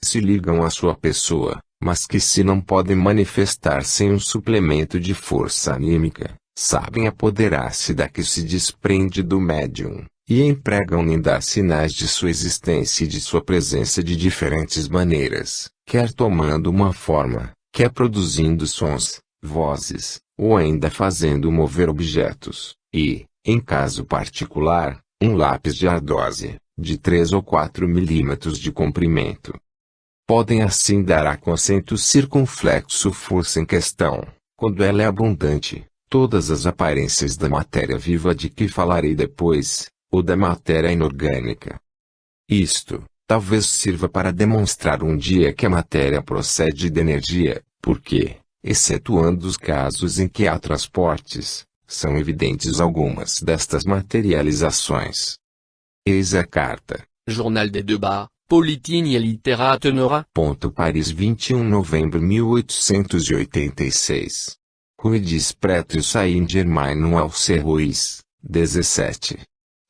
se ligam à sua pessoa, mas que se não podem manifestar sem um suplemento de força anímica, sabem apoderar-se da que se desprende do médium, e empregam em dar sinais de sua existência e de sua presença de diferentes maneiras, quer tomando uma forma, quer produzindo sons, vozes, ou ainda fazendo mover objetos, e, em caso particular, um lápis de ardósia, de 3 ou 4 milímetros de comprimento. Podem assim dar a conceito circunflexo força em questão, quando ela é abundante, todas as aparências da matéria viva de que falarei depois, ou da matéria inorgânica. Isto, talvez sirva para demonstrar um dia que a matéria procede de energia, porque, excetuando os casos em que há transportes, são evidentes algumas destas materializações. Eis a carta. Journal des Débats, Politique et Littérature. Paris 21 de novembro de 1886. Rue des Prêtres Saint-Germain ao Serrois, 17.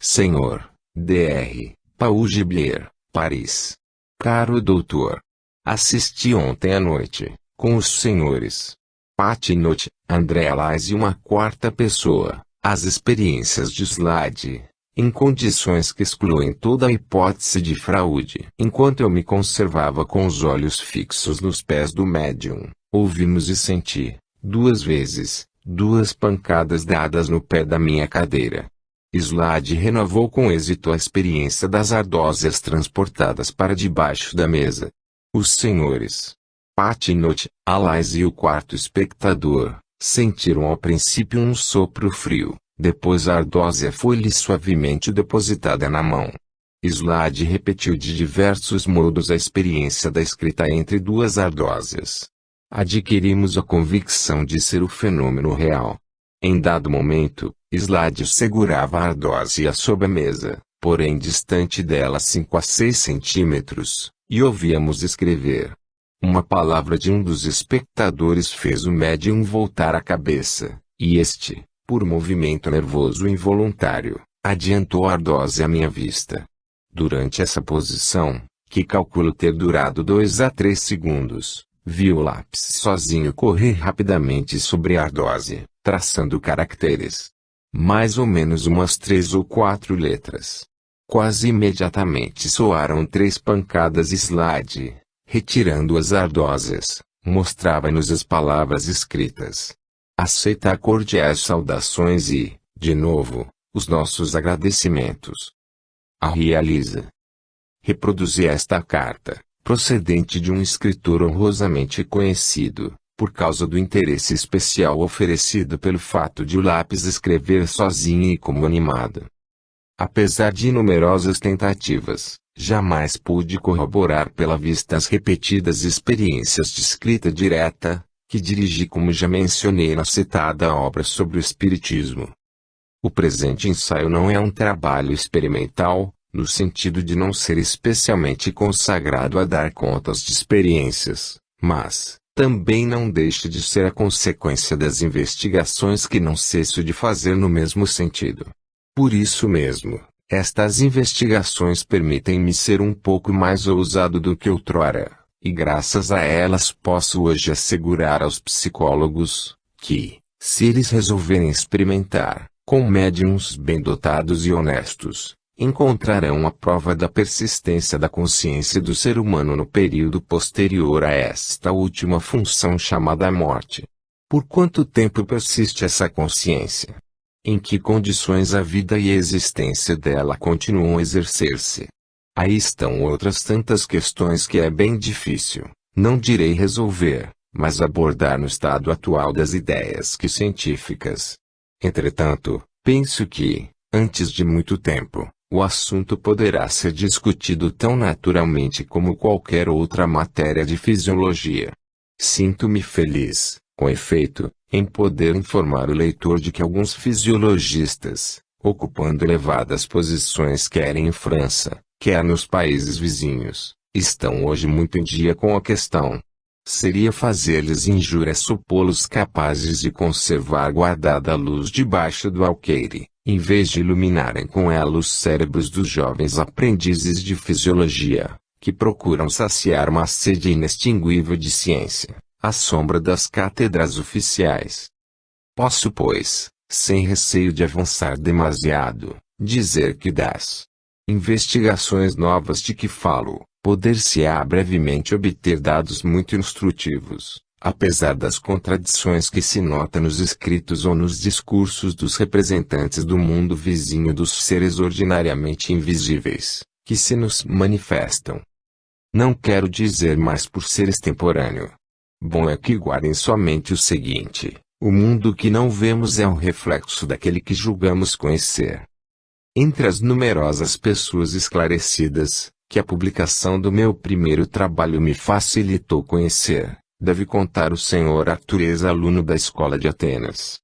Senhor, Dr. Paul Gibier, Paris. Caro doutor. Assisti ontem à noite, com os senhores Patinot, André Lais e uma quarta pessoa, às experiências de Slade, em condições que excluem toda a hipótese de fraude. Enquanto eu me conservava com os olhos fixos nos pés do médium, ouvimos e senti, 2 vezes, 2 pancadas dadas no pé da minha cadeira. Slade renovou com êxito a experiência das ardósias transportadas para debaixo da mesa. Os senhores Patinot, Alais e o quarto espectador, sentiram ao princípio um sopro frio, depois a ardósia foi-lhe suavemente depositada na mão. Slade repetiu de diversos modos a experiência da escrita entre 2 ardósias. Adquirimos a convicção de ser o fenômeno real. Em dado momento, Slade segurava a ardósia sob a mesa, porém distante dela 5 a 6 centímetros, e ouvíamos escrever. Uma palavra de um dos espectadores fez o médium voltar a cabeça, e este, por movimento nervoso involuntário, adiantou a ardósia à minha vista. Durante essa posição, que calculo ter durado 2 a 3 segundos, vi o lápis sozinho correr rapidamente sobre a ardósia, traçando caracteres. Mais ou menos umas 3 ou 4 letras. Quase imediatamente soaram 3 pancadas e Slade, retirando as ardósias, mostrava-nos as palavras escritas. Aceita cordiais saudações e, de novo, os nossos agradecimentos. A realiza. Reproduzi esta carta, procedente de um escritor honrosamente conhecido, por causa do interesse especial oferecido pelo fato de o lápis escrever sozinho e como animado. Apesar de numerosas tentativas, jamais pude corroborar pela vista as repetidas experiências de escrita direta, que dirigi como já mencionei na citada obra sobre o Espiritismo. O presente ensaio não é um trabalho experimental, no sentido de não ser especialmente consagrado a dar contas de experiências, mas também não deixa de ser a consequência das investigações que não cesso de fazer no mesmo sentido. Por isso mesmo, estas investigações permitem-me ser um pouco mais ousado do que outrora, e graças a elas posso hoje assegurar aos psicólogos, que, se eles resolverem experimentar, com médiums bem dotados e honestos, encontrarão a prova da persistência da consciência do ser humano no período posterior a esta última função chamada morte. Por quanto tempo persiste essa consciência? Em que condições a vida e a existência dela continuam a exercer-se? Aí estão outras tantas questões que é bem difícil, não direi resolver, mas abordar no estado atual das ideias que científicas. Entretanto, penso que, antes de muito tempo, o assunto poderá ser discutido tão naturalmente como qualquer outra matéria de fisiologia. Sinto-me feliz, com efeito, em poder informar o leitor de que alguns fisiologistas, ocupando elevadas posições quer em França, quer nos países vizinhos, estão hoje muito em dia com a questão. Seria fazer-lhes injúria supô-los capazes de conservar guardada a luz debaixo do alqueire, em vez de iluminarem com ela os cérebros dos jovens aprendizes de fisiologia, que procuram saciar uma sede inextinguível de ciência, à sombra das cátedras oficiais. Posso, pois, sem receio de avançar demasiado, dizer que das investigações novas de que falo, poder-se-á brevemente obter dados muito instrutivos, apesar das contradições que se notam nos escritos ou nos discursos dos representantes do mundo vizinho dos seres ordinariamente invisíveis, que se nos manifestam. Não quero dizer mais por ser extemporâneo. Bom é que guardem somente o seguinte: o mundo que não vemos é um reflexo daquele que julgamos conhecer. Entre as numerosas pessoas esclarecidas, que a publicação do meu primeiro trabalho me facilitou conhecer, deve contar o Sr. Arthur, ex-aluno da Escola de Atenas.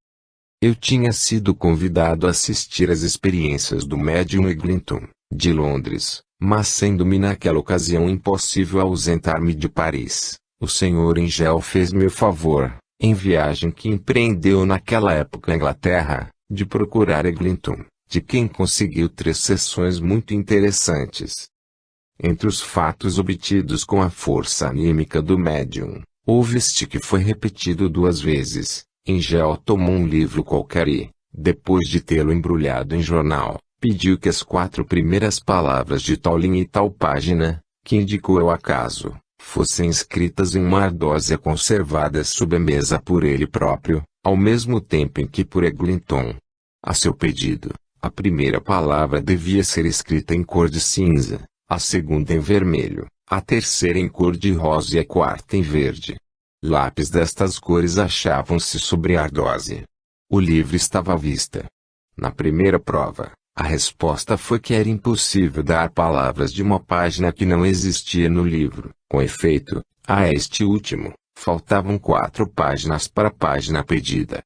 Eu tinha sido convidado a assistir às experiências do médium Eglinton, de Londres, mas sendo-me naquela ocasião impossível ausentar-me de Paris, o Sr. Engel fez-me o favor, em viagem que empreendeu naquela época à Inglaterra, de procurar Eglinton, de quem conseguiu 3 sessões muito interessantes. Entre os fatos obtidos com a força anímica do médium, houve este que foi repetido 2 vezes. Engel tomou um livro qualquer e, depois de tê-lo embrulhado em jornal, pediu que as 4 primeiras palavras de tal linha e tal página, que indicou ao acaso, fossem escritas em uma ardósia conservadas sob a mesa por ele próprio, ao mesmo tempo em que por Eglinton. A seu pedido, a primeira palavra devia ser escrita em cor de cinza, a segunda em vermelho, a terceira em cor de rosa e a quarta em verde. Lápis destas cores achavam-se sobre a ardósia. O livro estava à vista. Na primeira prova, a resposta foi que era impossível dar palavras de uma página que não existia no livro. Com efeito, a este último, faltavam 4 páginas para a página pedida.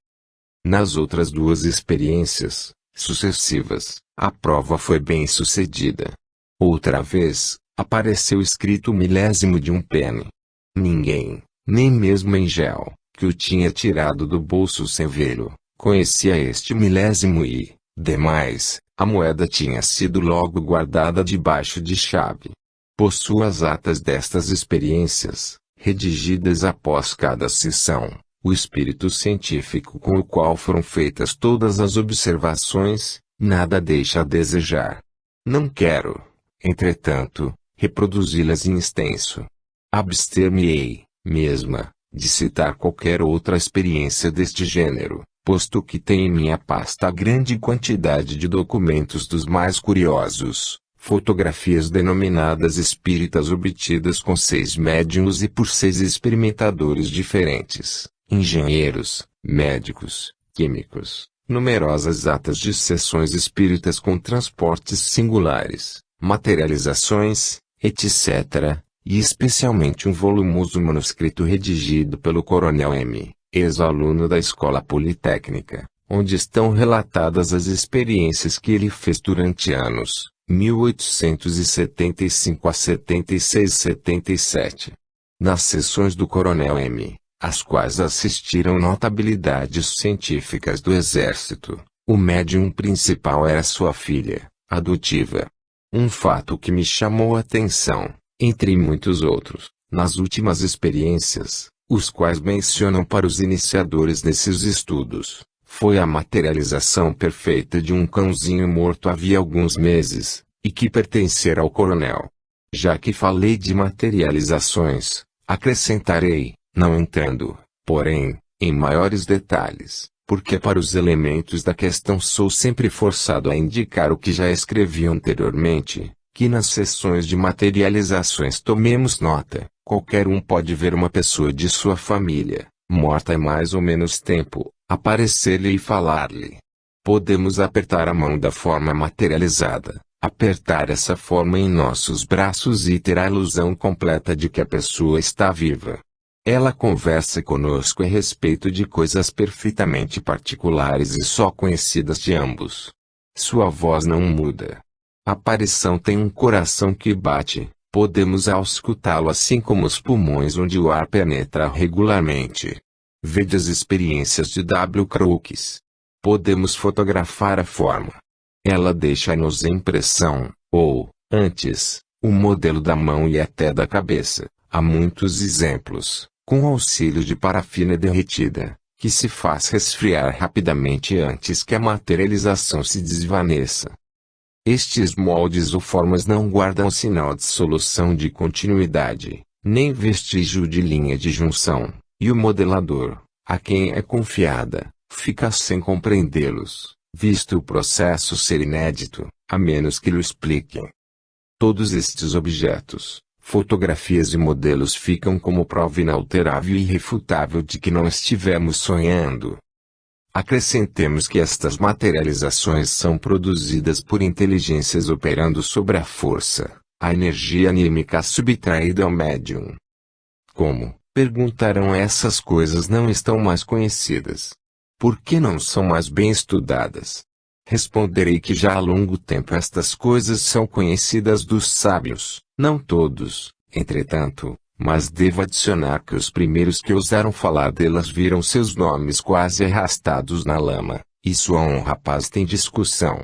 Nas outras 2 experiências sucessivas, a prova foi bem sucedida. Outra vez, apareceu escrito o milésimo de um penne. Ninguém, nem mesmo Engel, que o tinha tirado do bolso sem vê-lo, conhecia este milésimo e, demais, a moeda tinha sido logo guardada debaixo de chave. Possuo as atas destas experiências, redigidas após cada sessão, o espírito científico com o qual foram feitas todas as observações, nada deixa a desejar. Não quero, entretanto, reproduzi-las em extenso. Abster-me-ei, mesma, de citar qualquer outra experiência deste gênero, posto que tenho em minha pasta grande quantidade de documentos dos mais curiosos, fotografias denominadas espíritas obtidas com 6 médiuns e por 6 experimentadores diferentes, engenheiros, médicos, químicos, numerosas atas de sessões espíritas com transportes singulares, materializações, etc., e especialmente um volumoso manuscrito redigido pelo Coronel M., ex-aluno da Escola Politécnica, onde estão relatadas as experiências que ele fez durante anos, 1875 a 76-77. Nas sessões do Coronel M., às quais assistiram notabilidades científicas do Exército, o médium principal era sua filha, adotiva. Um fato que me chamou a atenção, entre muitos outros, nas últimas experiências, os quais mencionam para os iniciadores desses estudos, foi a materialização perfeita de um cãozinho morto havia alguns meses, e que pertencera ao coronel. Já que falei de materializações, acrescentarei, não entrando, porém, em maiores detalhes, porque para os elementos da questão sou sempre forçado a indicar o que já escrevi anteriormente, que nas sessões de materializações tomemos nota, qualquer um pode ver uma pessoa de sua família, morta há mais ou menos tempo, aparecer-lhe e falar-lhe. Podemos apertar a mão da forma materializada, apertar essa forma em nossos braços e ter a ilusão completa de que a pessoa está viva. Ela conversa conosco a respeito de coisas perfeitamente particulares e só conhecidas de ambos. Sua voz não muda. A aparição tem um coração que bate, podemos auscultá-lo assim como os pulmões onde o ar penetra regularmente. Vede as experiências de W. Crookes. Podemos fotografar a forma. Ela deixa-nos a impressão, ou, antes, o modelo da mão e até da cabeça. Há muitos exemplos, com auxílio de parafina derretida, que se faz resfriar rapidamente antes que a materialização se desvaneça. Estes moldes ou formas não guardam sinal de solução de continuidade, nem vestígio de linha de junção, e o modelador, a quem é confiada, fica sem compreendê-los, visto o processo ser inédito, a menos que lhe expliquem. Todos estes objetos, fotografias e modelos ficam como prova inalterável e irrefutável de que não estivemos sonhando. Acrescentemos que estas materializações são produzidas por inteligências operando sobre a força, a energia anímica subtraída ao médium. Como, perguntarão, essas coisas não estão mais conhecidas? Por que não são mais bem estudadas? Responderei que já há longo tempo estas coisas são conhecidas dos sábios, não todos, entretanto, mas devo adicionar que os primeiros que ousaram falar delas viram seus nomes quase arrastados na lama, e sua honra paz tem discussão.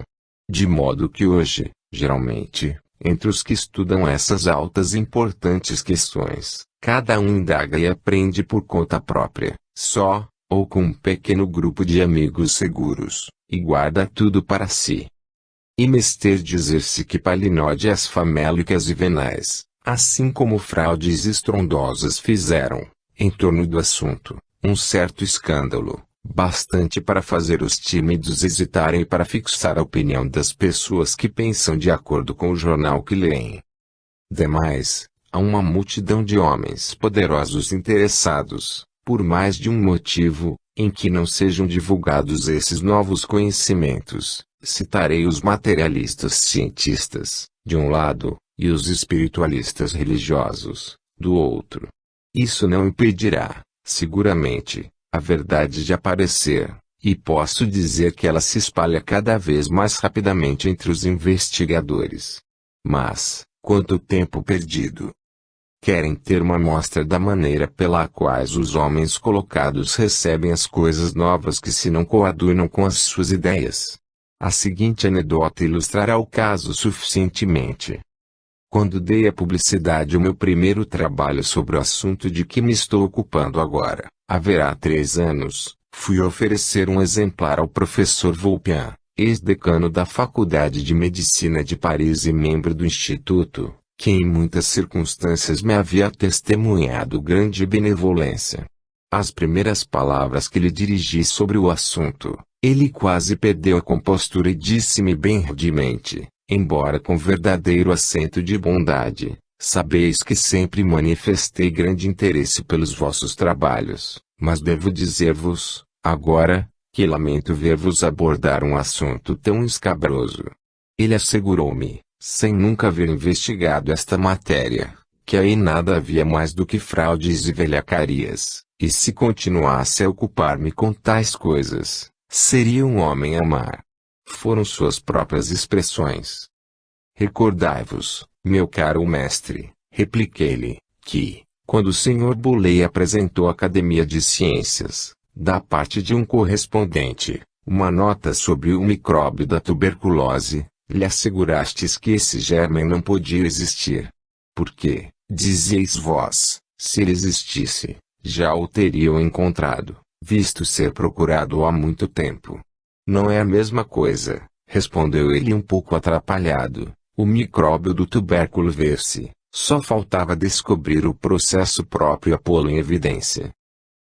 De modo que hoje, geralmente, entre os que estudam essas altas e importantes questões, cada um indaga e aprende por conta própria, só, ou com um pequeno grupo de amigos seguros, e guarda tudo para si. E mester dizer-se que palinódias famélicas e venais, assim como fraudes estrondosas fizeram, em torno do assunto, um certo escândalo, bastante para fazer os tímidos hesitarem e para fixar a opinião das pessoas que pensam de acordo com o jornal que leem. Demais, há uma multidão de homens poderosos interessados, por mais de um motivo, em que não sejam divulgados esses novos conhecimentos. Citarei os materialistas cientistas, de um lado, e os espiritualistas religiosos, do outro. Isso não impedirá, seguramente, a verdade de aparecer, e posso dizer que ela se espalha cada vez mais rapidamente entre os investigadores. Mas, quanto tempo perdido! Querem ter uma amostra da maneira pela qual os homens colocados recebem as coisas novas que se não coadunam com as suas ideias. A seguinte anedota ilustrará o caso suficientemente. Quando dei à publicidade o meu primeiro trabalho sobre o assunto de que me estou ocupando agora, haverá 3 anos, fui oferecer um exemplar ao professor Vulpian, ex-decano da Faculdade de Medicina de Paris e membro do Instituto, que em muitas circunstâncias me havia testemunhado grande benevolência. As primeiras palavras que lhe dirigi sobre o assunto, ele quase perdeu a compostura e disse-me bem rudemente, embora com verdadeiro acento de bondade: sabeis que sempre manifestei grande interesse pelos vossos trabalhos, mas devo dizer-vos, agora, que lamento ver-vos abordar um assunto tão escabroso. Ele assegurou-me, sem nunca haver investigado esta matéria, que aí nada havia mais do que fraudes e velhacarias, e se continuasse a ocupar-me com tais coisas, seria um homem a amar. Foram suas próprias expressões. Recordai-vos, meu caro mestre, repliquei-lhe, que, quando o Sr. Boulay apresentou à Academia de Ciências, da parte de um correspondente, uma nota sobre o micróbio da tuberculose, lhe assegurastes que esse germe não podia existir. Porque, dizieis vós, se ele existisse, já o teriam encontrado, visto ser procurado há muito tempo. Não é a mesma coisa, respondeu ele um pouco atrapalhado, o micróbio do tubérculo ver-se, só faltava descobrir o processo próprio a pô-lo em evidência.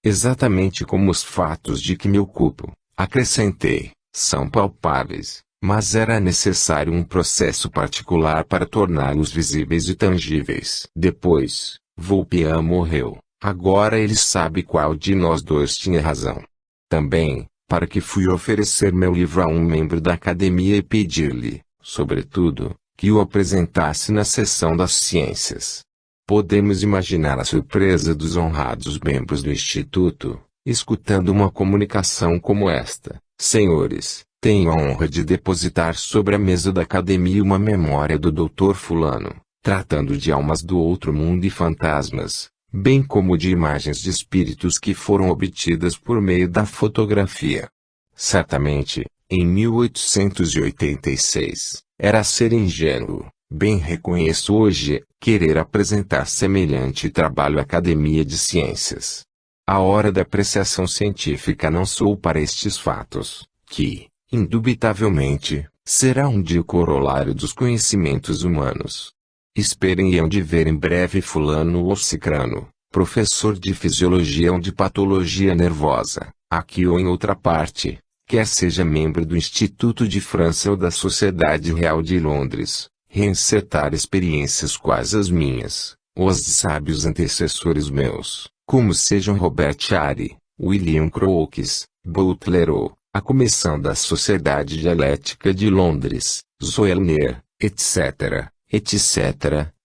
Exatamente como os fatos de que me ocupo, acrescentei, são palpáveis, mas era necessário um processo particular para torná-los visíveis e tangíveis. Depois, Vulpian morreu, agora ele sabe qual de nós dois tinha razão. Também, para que fui oferecer meu livro a um membro da academia e pedir-lhe, sobretudo, que o apresentasse na seção das ciências. Podemos imaginar a surpresa dos honrados membros do Instituto, escutando uma comunicação como esta: senhores, tenho a honra de depositar sobre a mesa da academia uma memória do Dr. Fulano, tratando de almas do outro mundo e fantasmas, bem como de imagens de espíritos que foram obtidas por meio da fotografia. Certamente, em 1886, era ser ingênuo, Bem reconheço hoje, querer apresentar semelhante trabalho à Academia de Ciências. A hora da apreciação científica não sou para estes fatos, que, indubitavelmente, será um dia o corolário dos conhecimentos humanos. Esperem e hão de ver em breve fulano ou cicrano, professor de fisiologia ou de patologia nervosa, aqui ou em outra parte, quer seja membro do Instituto de França ou da Sociedade Real de Londres, reencetar experiências quais as minhas, ou as de sábios antecessores meus, como sejam Robert Hare, William Crookes, Butler ou, a Comissão da Sociedade Dialética de Londres, Zoellner, etc.,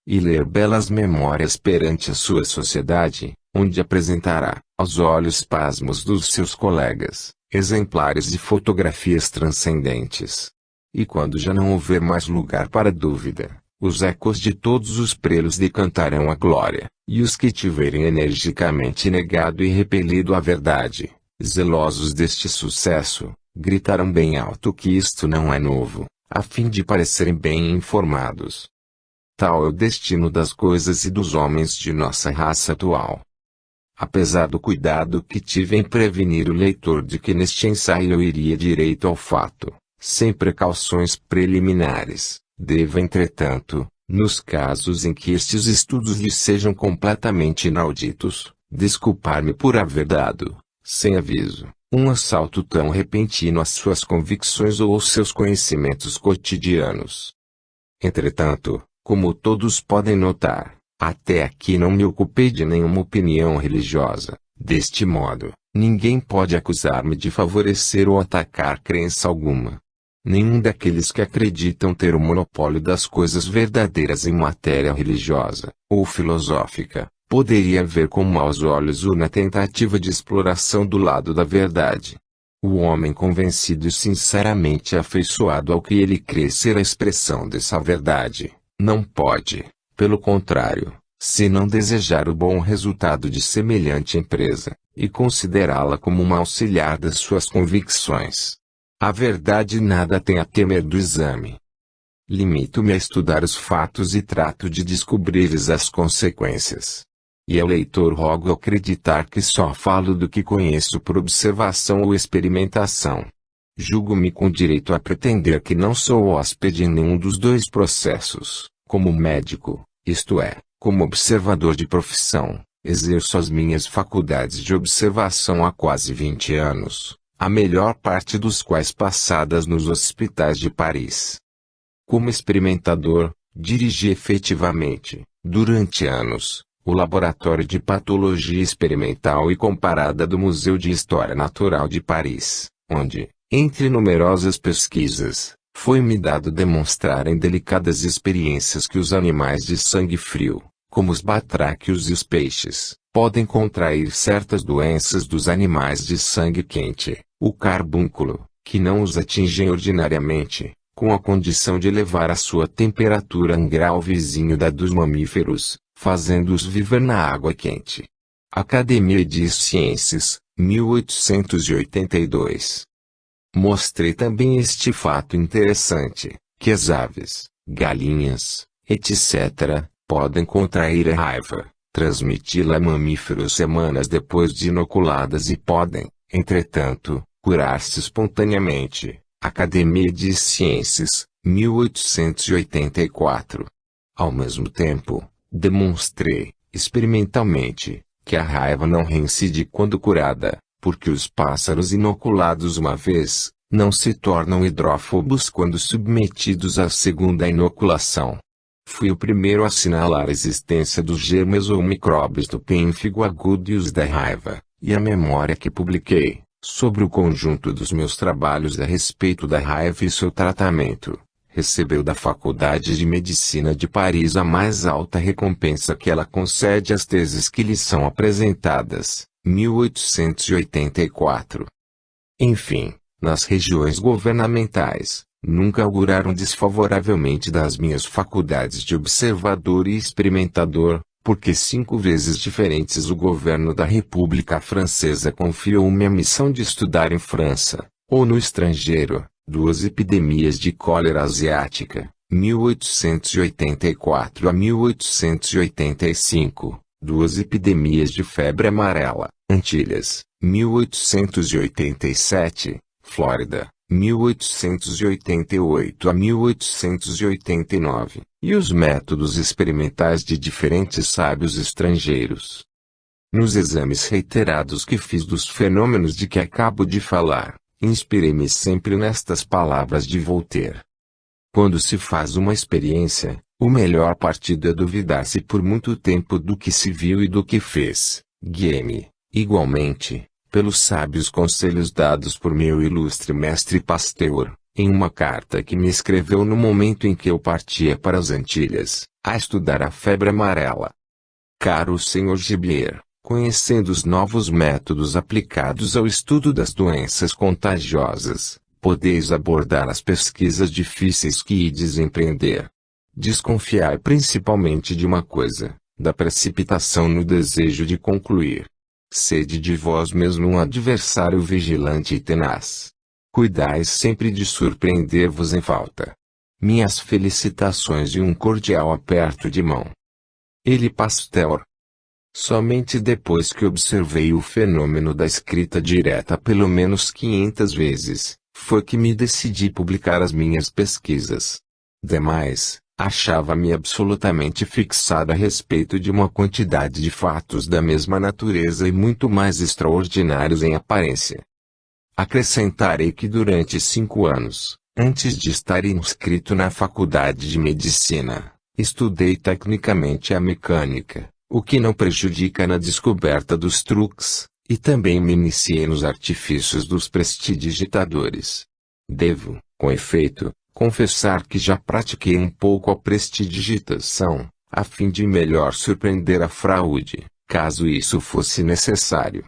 e ler belas memórias perante a sua sociedade, onde apresentará, aos olhos pasmos dos seus colegas, exemplares de fotografias transcendentes. E quando já não houver mais lugar para dúvida, os ecos de todos os prelos decantarão a glória, e os que tiverem energicamente negado e repelido a verdade, zelosos deste sucesso, gritarão bem alto que isto não é novo, a fim de parecerem bem informados. Tal é o destino das coisas e dos homens de nossa raça atual. Apesar do cuidado que tive em prevenir o leitor de que neste ensaio eu iria direito ao fato, sem precauções preliminares, devo entretanto, nos casos em que estes estudos lhe sejam completamente inauditos, desculpar-me por haver dado, sem aviso, um assalto tão repentino às suas convicções ou aos seus conhecimentos cotidianos. Entretanto, como todos podem notar, até aqui não me ocupei de nenhuma opinião religiosa. Deste modo, ninguém pode acusar-me de favorecer ou atacar crença alguma. Nenhum daqueles que acreditam ter o monopólio das coisas verdadeiras em matéria religiosa, ou filosófica, poderia ver com maus olhos uma tentativa de exploração do lado da verdade. O homem convencido e sinceramente afeiçoado ao que ele crê ser a expressão dessa verdade, não pode, pelo contrário, senão desejar o bom resultado de semelhante empresa, e considerá-la como um auxiliar das suas convicções. A verdade nada tem a temer do exame. Limito-me a estudar os fatos e trato de descobrir-lhes as consequências. E ao leitor rogo acreditar que só falo do que conheço por observação ou experimentação. Julgo-me com direito a pretender que não sou hóspede em nenhum dos dois processos, como médico, isto é, como observador de profissão, exerço as minhas faculdades de observação há quase 20 anos, a melhor parte dos quais passadas nos hospitais de Paris. Como experimentador, dirigi efetivamente, durante anos, o Laboratório de Patologia Experimental e Comparada do Museu de História Natural de Paris, onde, entre numerosas pesquisas, foi-me dado demonstrar em delicadas experiências que os animais de sangue frio, como os batráquios e os peixes, podem contrair certas doenças dos animais de sangue quente, o carbúnculo, que não os atingem ordinariamente, com a condição de elevar a sua temperatura a um grau vizinho da dos mamíferos, fazendo-os viver na água quente. Academia de Ciências, 1882. Mostrei também este fato interessante, que as aves, galinhas, etc., podem contrair a raiva, transmiti-la a mamíferos semanas depois de inoculadas e podem, entretanto, curar-se espontaneamente. Academia de Ciências, 1884. Ao mesmo tempo, demonstrei, experimentalmente, que a raiva não reincide quando curada, porque os pássaros inoculados uma vez, não se tornam hidrófobos quando submetidos à segunda inoculação. Fui o primeiro a assinalar a existência dos germes ou micróbios do pênfigo agudo e os da raiva, e a memória que publiquei, sobre o conjunto dos meus trabalhos a respeito da raiva e seu tratamento, recebeu da Faculdade de Medicina de Paris a mais alta recompensa que ela concede às teses que lhe são apresentadas, 1884. Enfim, nas regiões governamentais, nunca auguraram desfavoravelmente das minhas faculdades de observador e experimentador, porque 5 vezes diferentes o governo da República Francesa confiou-me a missão de estudar em França, ou no estrangeiro, 2 epidemias de cólera asiática, 1884 a 1885, duas epidemias de febre amarela, Antilhas, 1887, Flórida, 1888 a 1889, e os métodos experimentais de diferentes sábios estrangeiros. Nos exames reiterados que fiz dos fenômenos de que acabo de falar, inspirei-me sempre nestas palavras de Voltaire. Quando se faz uma experiência, o melhor partido é duvidar-se por muito tempo do que se viu e do que fez. Guiei-me, igualmente, pelos sábios conselhos dados por meu ilustre mestre Pasteur, em uma carta que me escreveu no momento em que eu partia para as Antilhas, a estudar a febre amarela. Caro Sr. Gibier, conhecendo os novos métodos aplicados ao estudo das doenças contagiosas, podeis abordar as pesquisas difíceis que ides empreender. Desconfiai principalmente de uma coisa, da precipitação no desejo de concluir. Sede de vós mesmo um adversário vigilante e tenaz. Cuidais sempre de surpreender-vos em falta. Minhas felicitações e um cordial aperto de mão. Ele Pasteur. Somente depois que observei o fenômeno da escrita direta pelo menos 500 vezes, foi que me decidi publicar as minhas pesquisas. Demais, achava-me absolutamente fixado a respeito de uma quantidade de fatos da mesma natureza e muito mais extraordinários em aparência. Acrescentarei que durante 5 anos, antes de estar inscrito na Faculdade de Medicina, estudei tecnicamente a mecânica, o que não prejudica na descoberta dos truques, e também me iniciei nos artifícios dos prestidigitadores. Devo, com efeito, confessar que já pratiquei um pouco a prestidigitação, a fim de melhor surpreender a fraude, caso isso fosse necessário.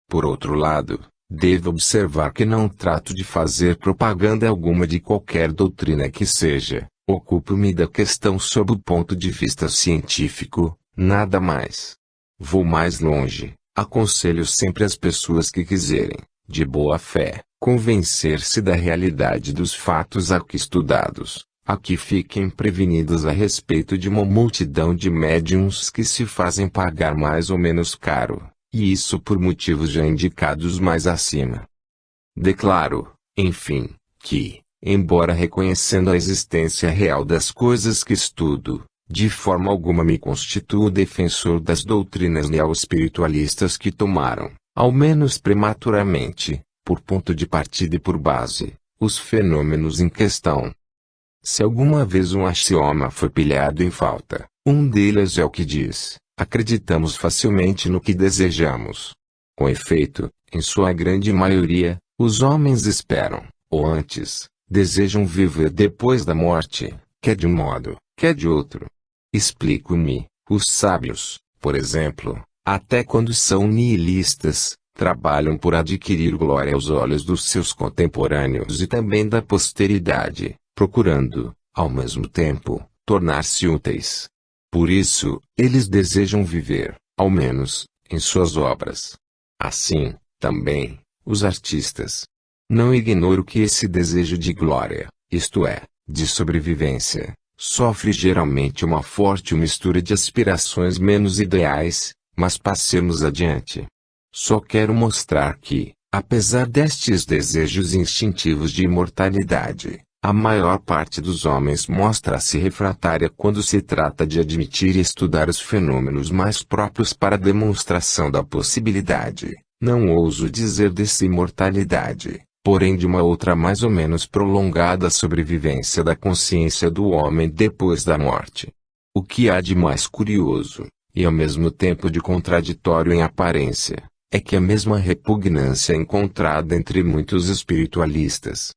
Por outro lado, devo observar que não trato de fazer propaganda alguma de qualquer doutrina que seja, ocupo-me da questão sob o ponto de vista científico, nada mais. Vou mais longe. Aconselho sempre as pessoas que quiserem, de boa fé, convencer-se da realidade dos fatos aqui estudados, a que fiquem prevenidos a respeito de uma multidão de médiuns que se fazem pagar mais ou menos caro, e isso por motivos já indicados mais acima. Declaro, enfim, que, embora reconhecendo a existência real das coisas que estudo, de forma alguma me constituo defensor das doutrinas neo-espiritualistas que tomaram, ao menos prematuramente, por ponto de partida e por base, os fenômenos em questão. Se alguma vez um axioma foi pilhado em falta, um deles é o que diz: acreditamos facilmente no que desejamos. Com efeito, em sua grande maioria, os homens esperam, ou antes, desejam viver depois da morte, quer de um modo, quer de outro. Explico-me, os sábios, por exemplo, até quando são nihilistas, trabalham por adquirir glória aos olhos dos seus contemporâneos e também da posteridade, procurando, ao mesmo tempo, tornar-se úteis. Por isso, eles desejam viver, ao menos, em suas obras. Assim, também, os artistas. Não ignoro que esse desejo de glória, isto é, de sobrevivência, sofre geralmente uma forte mistura de aspirações menos ideais, mas passemos adiante. Só quero mostrar que, apesar destes desejos instintivos de imortalidade, a maior parte dos homens mostra-se refratária quando se trata de admitir e estudar os fenômenos mais próprios para a demonstração da possibilidade, não ouso dizer dessa imortalidade, porém de uma outra mais ou menos prolongada sobrevivência da consciência do homem depois da morte. O que há de mais curioso, e ao mesmo tempo de contraditório em aparência, é que a mesma repugnância é encontrada entre muitos espiritualistas.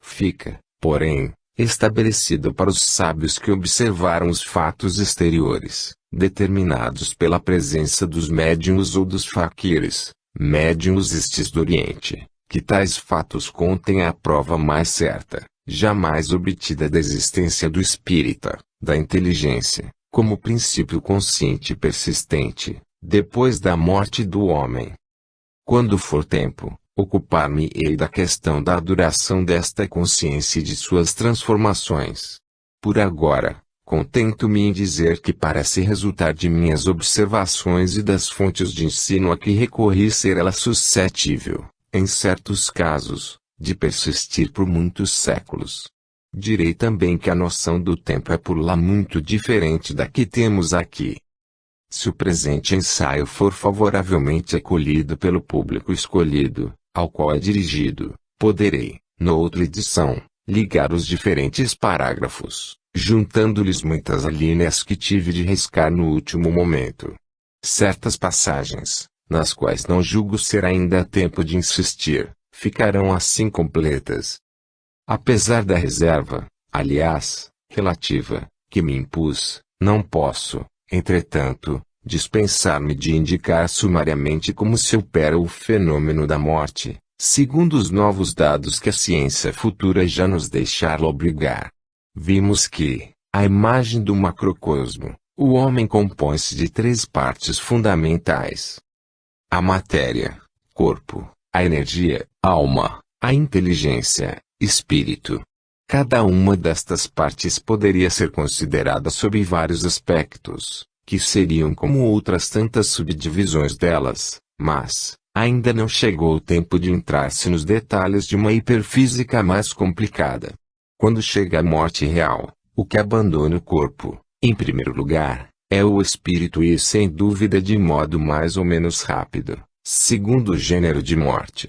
Fica, porém, estabelecido para os sábios que observaram os fatos exteriores, determinados pela presença dos médiuns ou dos faquires, médiuns estes do Oriente, que tais fatos contêm a prova mais certa, jamais obtida da existência do espírita, da inteligência, como princípio consciente e persistente, depois da morte do homem. Quando for tempo, ocupar-me-ei da questão da duração desta consciência e de suas transformações. Por agora, contento-me em dizer que parece resultar de minhas observações e das fontes de ensino a que recorri ser ela suscetível, em certos casos, de persistir por muitos séculos. Direi também que a noção do tempo é por lá muito diferente da que temos aqui. Se o presente ensaio for favoravelmente acolhido pelo público escolhido, ao qual é dirigido, poderei, noutra edição, ligar os diferentes parágrafos, juntando-lhes muitas alíneas que tive de riscar no último momento. Certas passagens, nas quais não julgo ser ainda tempo de insistir, ficarão assim completas. Apesar da reserva, aliás, relativa, que me impus, não posso, entretanto, dispensar-me de indicar sumariamente como se opera o fenômeno da morte, segundo os novos dados que a ciência futura já nos deixara obrigar. Vimos que, à imagem do macrocosmo, o homem compõe-se de 3 partes fundamentais: a matéria, corpo, a energia, alma, a inteligência, espírito. Cada uma destas partes poderia ser considerada sob vários aspectos, que seriam como outras tantas subdivisões delas, mas ainda não chegou o tempo de entrar-se nos detalhes de uma hiperfísica mais complicada. Quando chega a morte real, o que abandona o corpo, em primeiro lugar, é o espírito e sem dúvida de modo mais ou menos rápido, segundo o gênero de morte.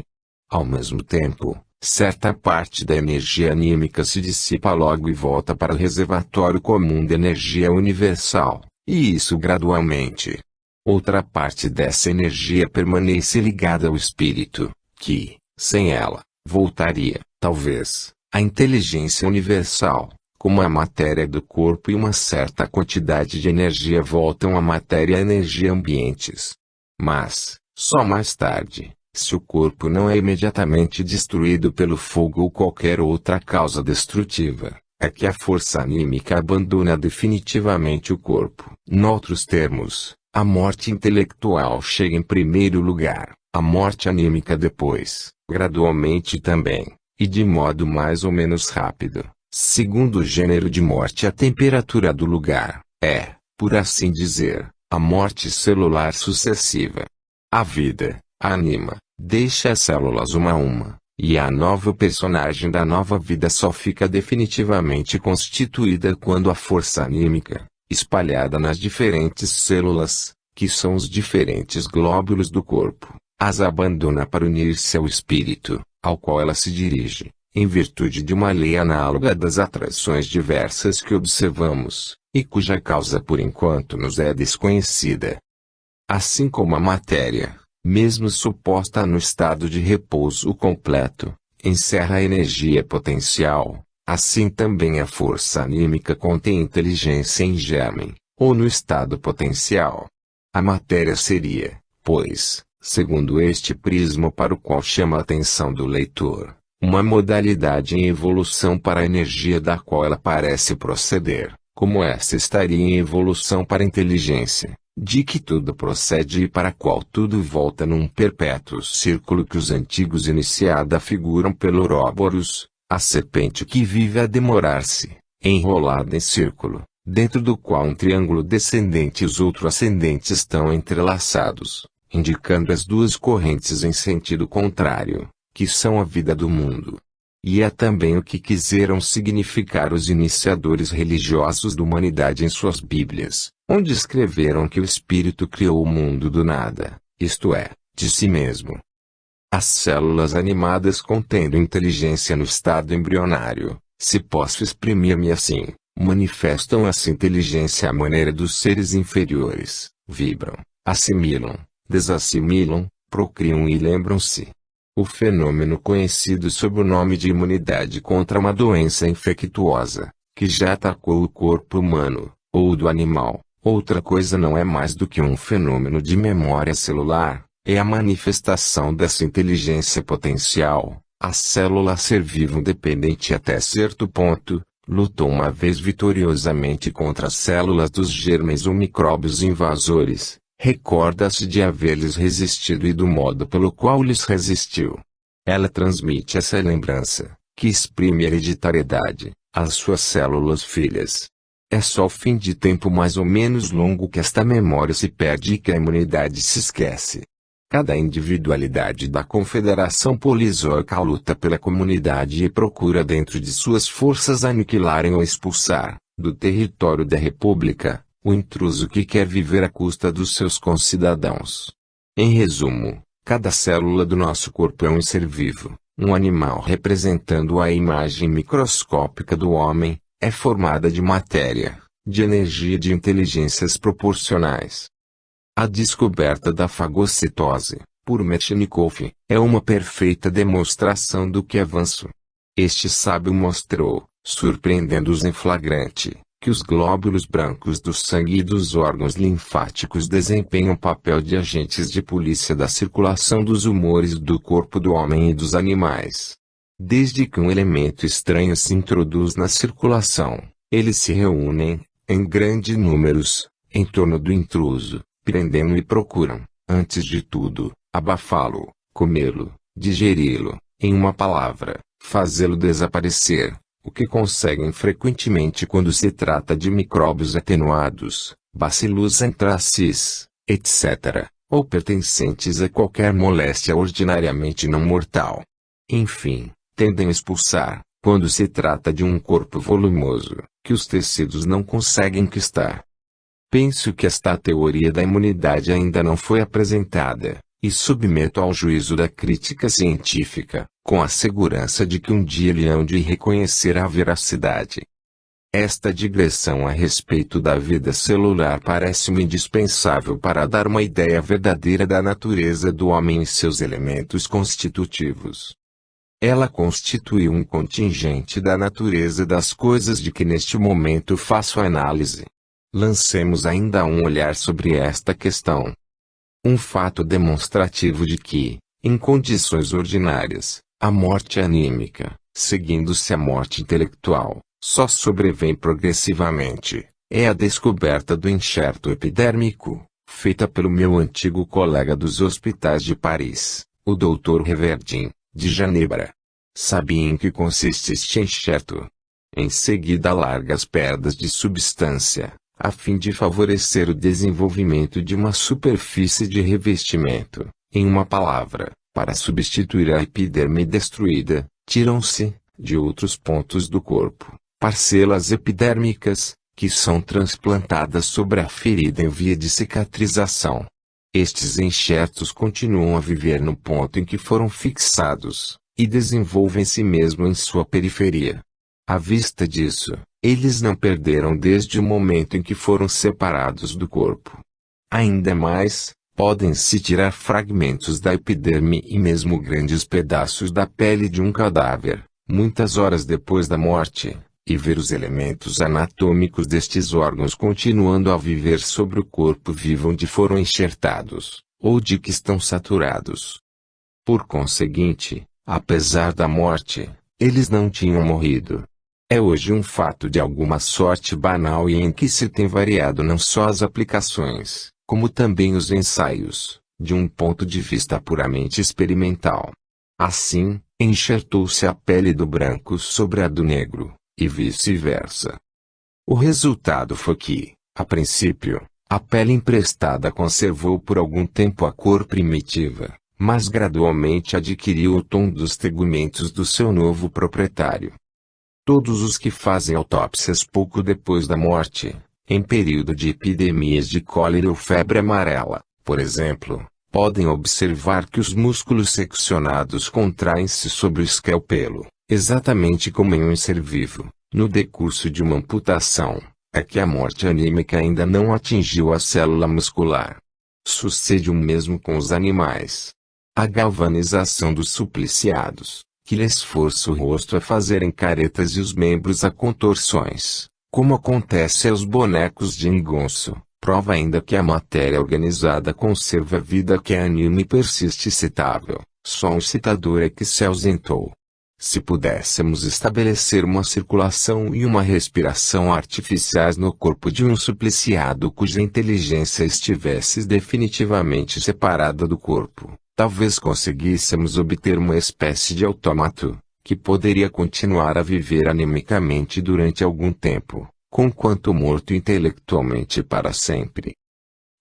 Ao mesmo tempo, certa parte da energia anímica se dissipa logo e volta para o reservatório comum de energia universal, e isso gradualmente. Outra parte dessa energia permanece ligada ao espírito, que, sem ela, voltaria, talvez, à inteligência universal, como a matéria do corpo e uma certa quantidade de energia voltam à matéria e energia ambientes. Mas, só mais tarde, se o corpo não é imediatamente destruído pelo fogo ou qualquer outra causa destrutiva, é que a força anímica abandona definitivamente o corpo. Noutros termos, a morte intelectual chega em primeiro lugar, a morte anímica depois, gradualmente também, e de modo mais ou menos rápido, segundo o gênero de morte. A temperatura do lugar é, por assim dizer, a morte celular sucessiva. A vida, anima, deixa as células uma a uma, e a nova personagem da nova vida só fica definitivamente constituída quando a força anímica, espalhada nas diferentes células, que são os diferentes glóbulos do corpo, as abandona para unir-se ao espírito, ao qual ela se dirige, em virtude de uma lei análoga das atrações diversas que observamos, e cuja causa por enquanto nos é desconhecida. Assim como a matéria, mesmo suposta no estado de repouso completo, encerra a energia potencial, assim também a força anímica contém inteligência em germe, ou no estado potencial. A matéria seria, pois, segundo este prisma para o qual chama a atenção do leitor, uma modalidade em evolução para a energia da qual ela parece proceder, como essa estaria em evolução para a inteligência, de que tudo procede e para a qual tudo volta num perpétuo círculo que os antigos iniciada figuram pelo Ouroboros, a serpente que vive a demorar-se, enrolada em círculo, dentro do qual um triângulo descendente e os outros ascendentes estão entrelaçados, indicando as duas correntes em sentido contrário, que são a vida do mundo. E é também o que quiseram significar os iniciadores religiosos da humanidade em suas Bíblias, onde escreveram que o Espírito criou o mundo do nada, isto é, de si mesmo. As células animadas contendo inteligência no estado embrionário, se posso exprimir-me assim, manifestam essa inteligência à maneira dos seres inferiores, vibram, assimilam, desassimilam, procriam e lembram-se. O fenômeno conhecido sob o nome de imunidade contra uma doença infectuosa, que já atacou o corpo humano, ou do animal, outra coisa não é mais do que um fenômeno de memória celular, é a manifestação dessa inteligência potencial. A célula ser vivo dependente até certo ponto, lutou uma vez vitoriosamente contra as células dos germes ou micróbios invasores. Recorda-se de haver-lhes resistido e do modo pelo qual lhes resistiu. Ela transmite essa lembrança, que exprime hereditariedade, as suas células filhas. É só ao fim de tempo mais ou menos longo que esta memória se perde e que a imunidade se esquece. Cada individualidade da Confederação Polizóica luta pela comunidade e procura dentro de suas forças aniquilarem ou expulsar, do território da República, o intruso que quer viver à custa dos seus concidadãos. Em resumo, cada célula do nosso corpo é um ser vivo, um animal representando a imagem microscópica do homem, é formada de matéria, de energia e de inteligências proporcionais. A descoberta da fagocitose, por Metchnikoff, é uma perfeita demonstração do que avanço. Este sábio mostrou, surpreendendo-os em flagrante, que os glóbulos brancos do sangue e dos órgãos linfáticos desempenham papel de agentes de polícia da circulação dos humores do corpo do homem e dos animais. Desde que um elemento estranho se introduz na circulação, eles se reúnem, em grandes números, em torno do intruso, prendendo e procuram, antes de tudo, abafá-lo, comê-lo, digeri-lo, em uma palavra, fazê-lo desaparecer, o que conseguem frequentemente quando se trata de micróbios atenuados, Bacillus anthracis, etc., ou pertencentes a qualquer moléstia ordinariamente não mortal. Enfim, tendem a expulsar, quando se trata de um corpo volumoso, que os tecidos não conseguem enquistar. Penso que esta teoria da imunidade ainda não foi apresentada, e submeto ao juízo da crítica científica, com a segurança de que um dia lhe hão de reconhecer a veracidade. Esta digressão a respeito da vida celular parece-me indispensável para dar uma ideia verdadeira da natureza do homem e seus elementos constitutivos. Ela constitui um contingente da natureza das coisas de que neste momento faço análise. Lancemos ainda um olhar sobre esta questão. Um fato demonstrativo de que, em condições ordinárias, a morte anímica, seguindo-se a morte intelectual, só sobrevém progressivamente, é a descoberta do enxerto epidérmico, feita pelo meu antigo colega dos hospitais de Paris, o Dr. Reverdin, de Genebra. Sabia em que consiste este enxerto. Em seguida largas perdas de substância, a fim de favorecer o desenvolvimento de uma superfície de revestimento, em uma palavra, para substituir a epiderme destruída, tiram-se, de outros pontos do corpo, parcelas epidérmicas, que são transplantadas sobre a ferida em via de cicatrização. Estes enxertos continuam a viver no ponto em que foram fixados, e desenvolvem-se mesmo em sua periferia. À vista disso, eles não perderam desde o momento em que foram separados do corpo. Ainda mais, podem-se tirar fragmentos da epiderme e mesmo grandes pedaços da pele de um cadáver, muitas horas depois da morte, e ver os elementos anatômicos destes órgãos continuando a viver sobre o corpo vivo onde foram enxertados, ou de que estão saturados. Por conseguinte, apesar da morte, eles não tinham morrido. É hoje um fato de alguma sorte banal e em que se tem variado não só as aplicações, como também os ensaios, de um ponto de vista puramente experimental. Assim, enxertou-se a pele do branco sobre a do negro, e vice-versa. O resultado foi que, a princípio, a pele emprestada conservou por algum tempo a cor primitiva, mas gradualmente adquiriu o tom dos tegumentos do seu novo proprietário. Todos os que fazem autópsias pouco depois da morte, em período de epidemias de cólera ou febre amarela, por exemplo, podem observar que os músculos seccionados contraem-se sobre o escalpelo, exatamente como em um ser vivo, no decurso de uma amputação. É que a morte anímica ainda não atingiu a célula muscular. Sucede o mesmo com os animais. A galvanização dos supliciados, que lhes força o rosto a fazerem caretas e os membros a contorções, como acontece aos bonecos de engonço, prova ainda que a matéria organizada conserva a vida que é anima e persiste citável, só um citador é que se ausentou. Se pudéssemos estabelecer uma circulação e uma respiração artificiais no corpo de um supliciado cuja inteligência estivesse definitivamente separada do corpo, talvez conseguíssemos obter uma espécie de autômato, que poderia continuar a viver animicamente durante algum tempo, conquanto morto intelectualmente para sempre.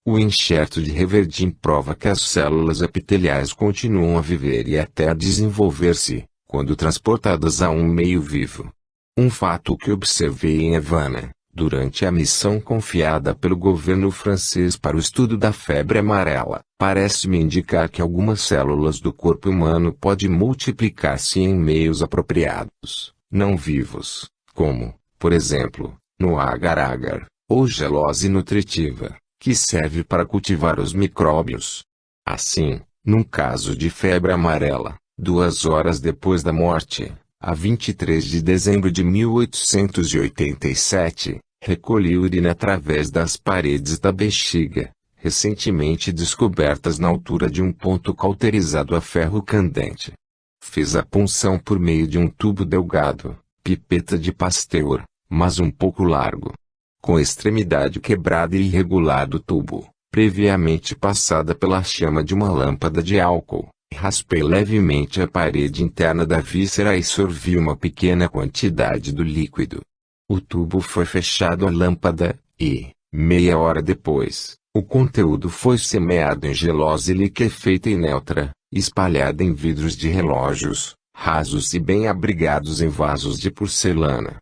O enxerto de Reverdin prova que as células epiteliais continuam a viver e até a desenvolver-se, quando transportadas a um meio vivo. Um fato que observei em Havana, durante a missão confiada pelo governo francês para o estudo da febre amarela, parece-me indicar que algumas células do corpo humano podem multiplicar-se em meios apropriados, não vivos, como, por exemplo, no agar-agar, ou gelose nutritiva, que serve para cultivar os micróbios. Assim, num caso de febre amarela, 2 horas depois da morte, a 23 de dezembro de 1887, recolhi urina através das paredes da bexiga, recentemente descobertas na altura de um ponto cauterizado a ferro candente. Fiz a punção por meio de um tubo delgado, pipeta de Pasteur, mas um pouco largo. Com a extremidade quebrada e irregular do tubo, previamente passada pela chama de uma lâmpada de álcool, raspei levemente a parede interna da víscera e sorvi uma pequena quantidade do líquido. O tubo foi fechado à lâmpada, e, meia hora depois, o conteúdo foi semeado em gelose liquefeita e neutra, espalhada em vidros de relógios, rasos e bem abrigados em vasos de porcelana.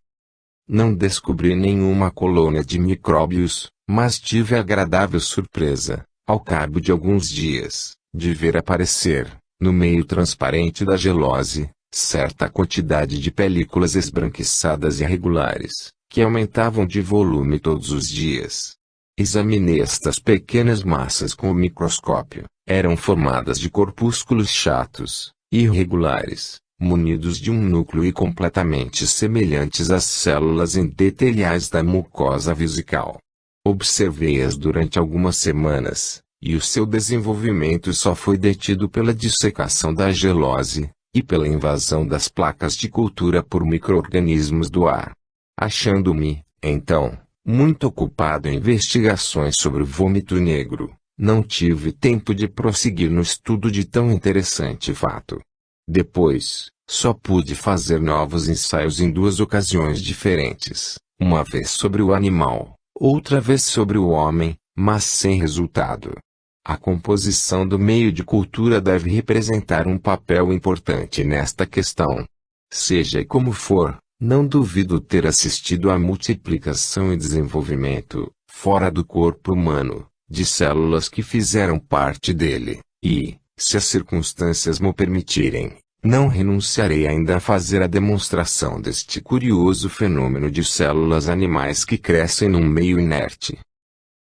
Não descobri nenhuma colônia de micróbios, mas tive a agradável surpresa, ao cabo de alguns dias, de ver aparecer, no meio transparente da gelose, certa quantidade de películas esbranquiçadas e irregulares, que aumentavam de volume todos os dias. Examinei estas pequenas massas com o microscópio. Eram formadas de corpúsculos chatos, irregulares, munidos de um núcleo e completamente semelhantes às células endoteliais da mucosa vesical. Observei-as durante algumas semanas, e o seu desenvolvimento só foi detido pela dissecação da gelose, e pela invasão das placas de cultura por micro-organismos do ar. Achando-me, então, muito ocupado em investigações sobre o vômito negro, não tive tempo de prosseguir no estudo de tão interessante fato. Depois, só pude fazer novos ensaios em 2 ocasiões diferentes, uma vez sobre o animal, outra vez sobre o homem, mas sem resultado. A composição do meio de cultura deve representar um papel importante nesta questão. Seja como for, não duvido ter assistido à multiplicação e desenvolvimento, fora do corpo humano, de células que fizeram parte dele, e, se as circunstâncias me permitirem, não renunciarei ainda a fazer a demonstração deste curioso fenômeno de células animais que crescem num meio inerte.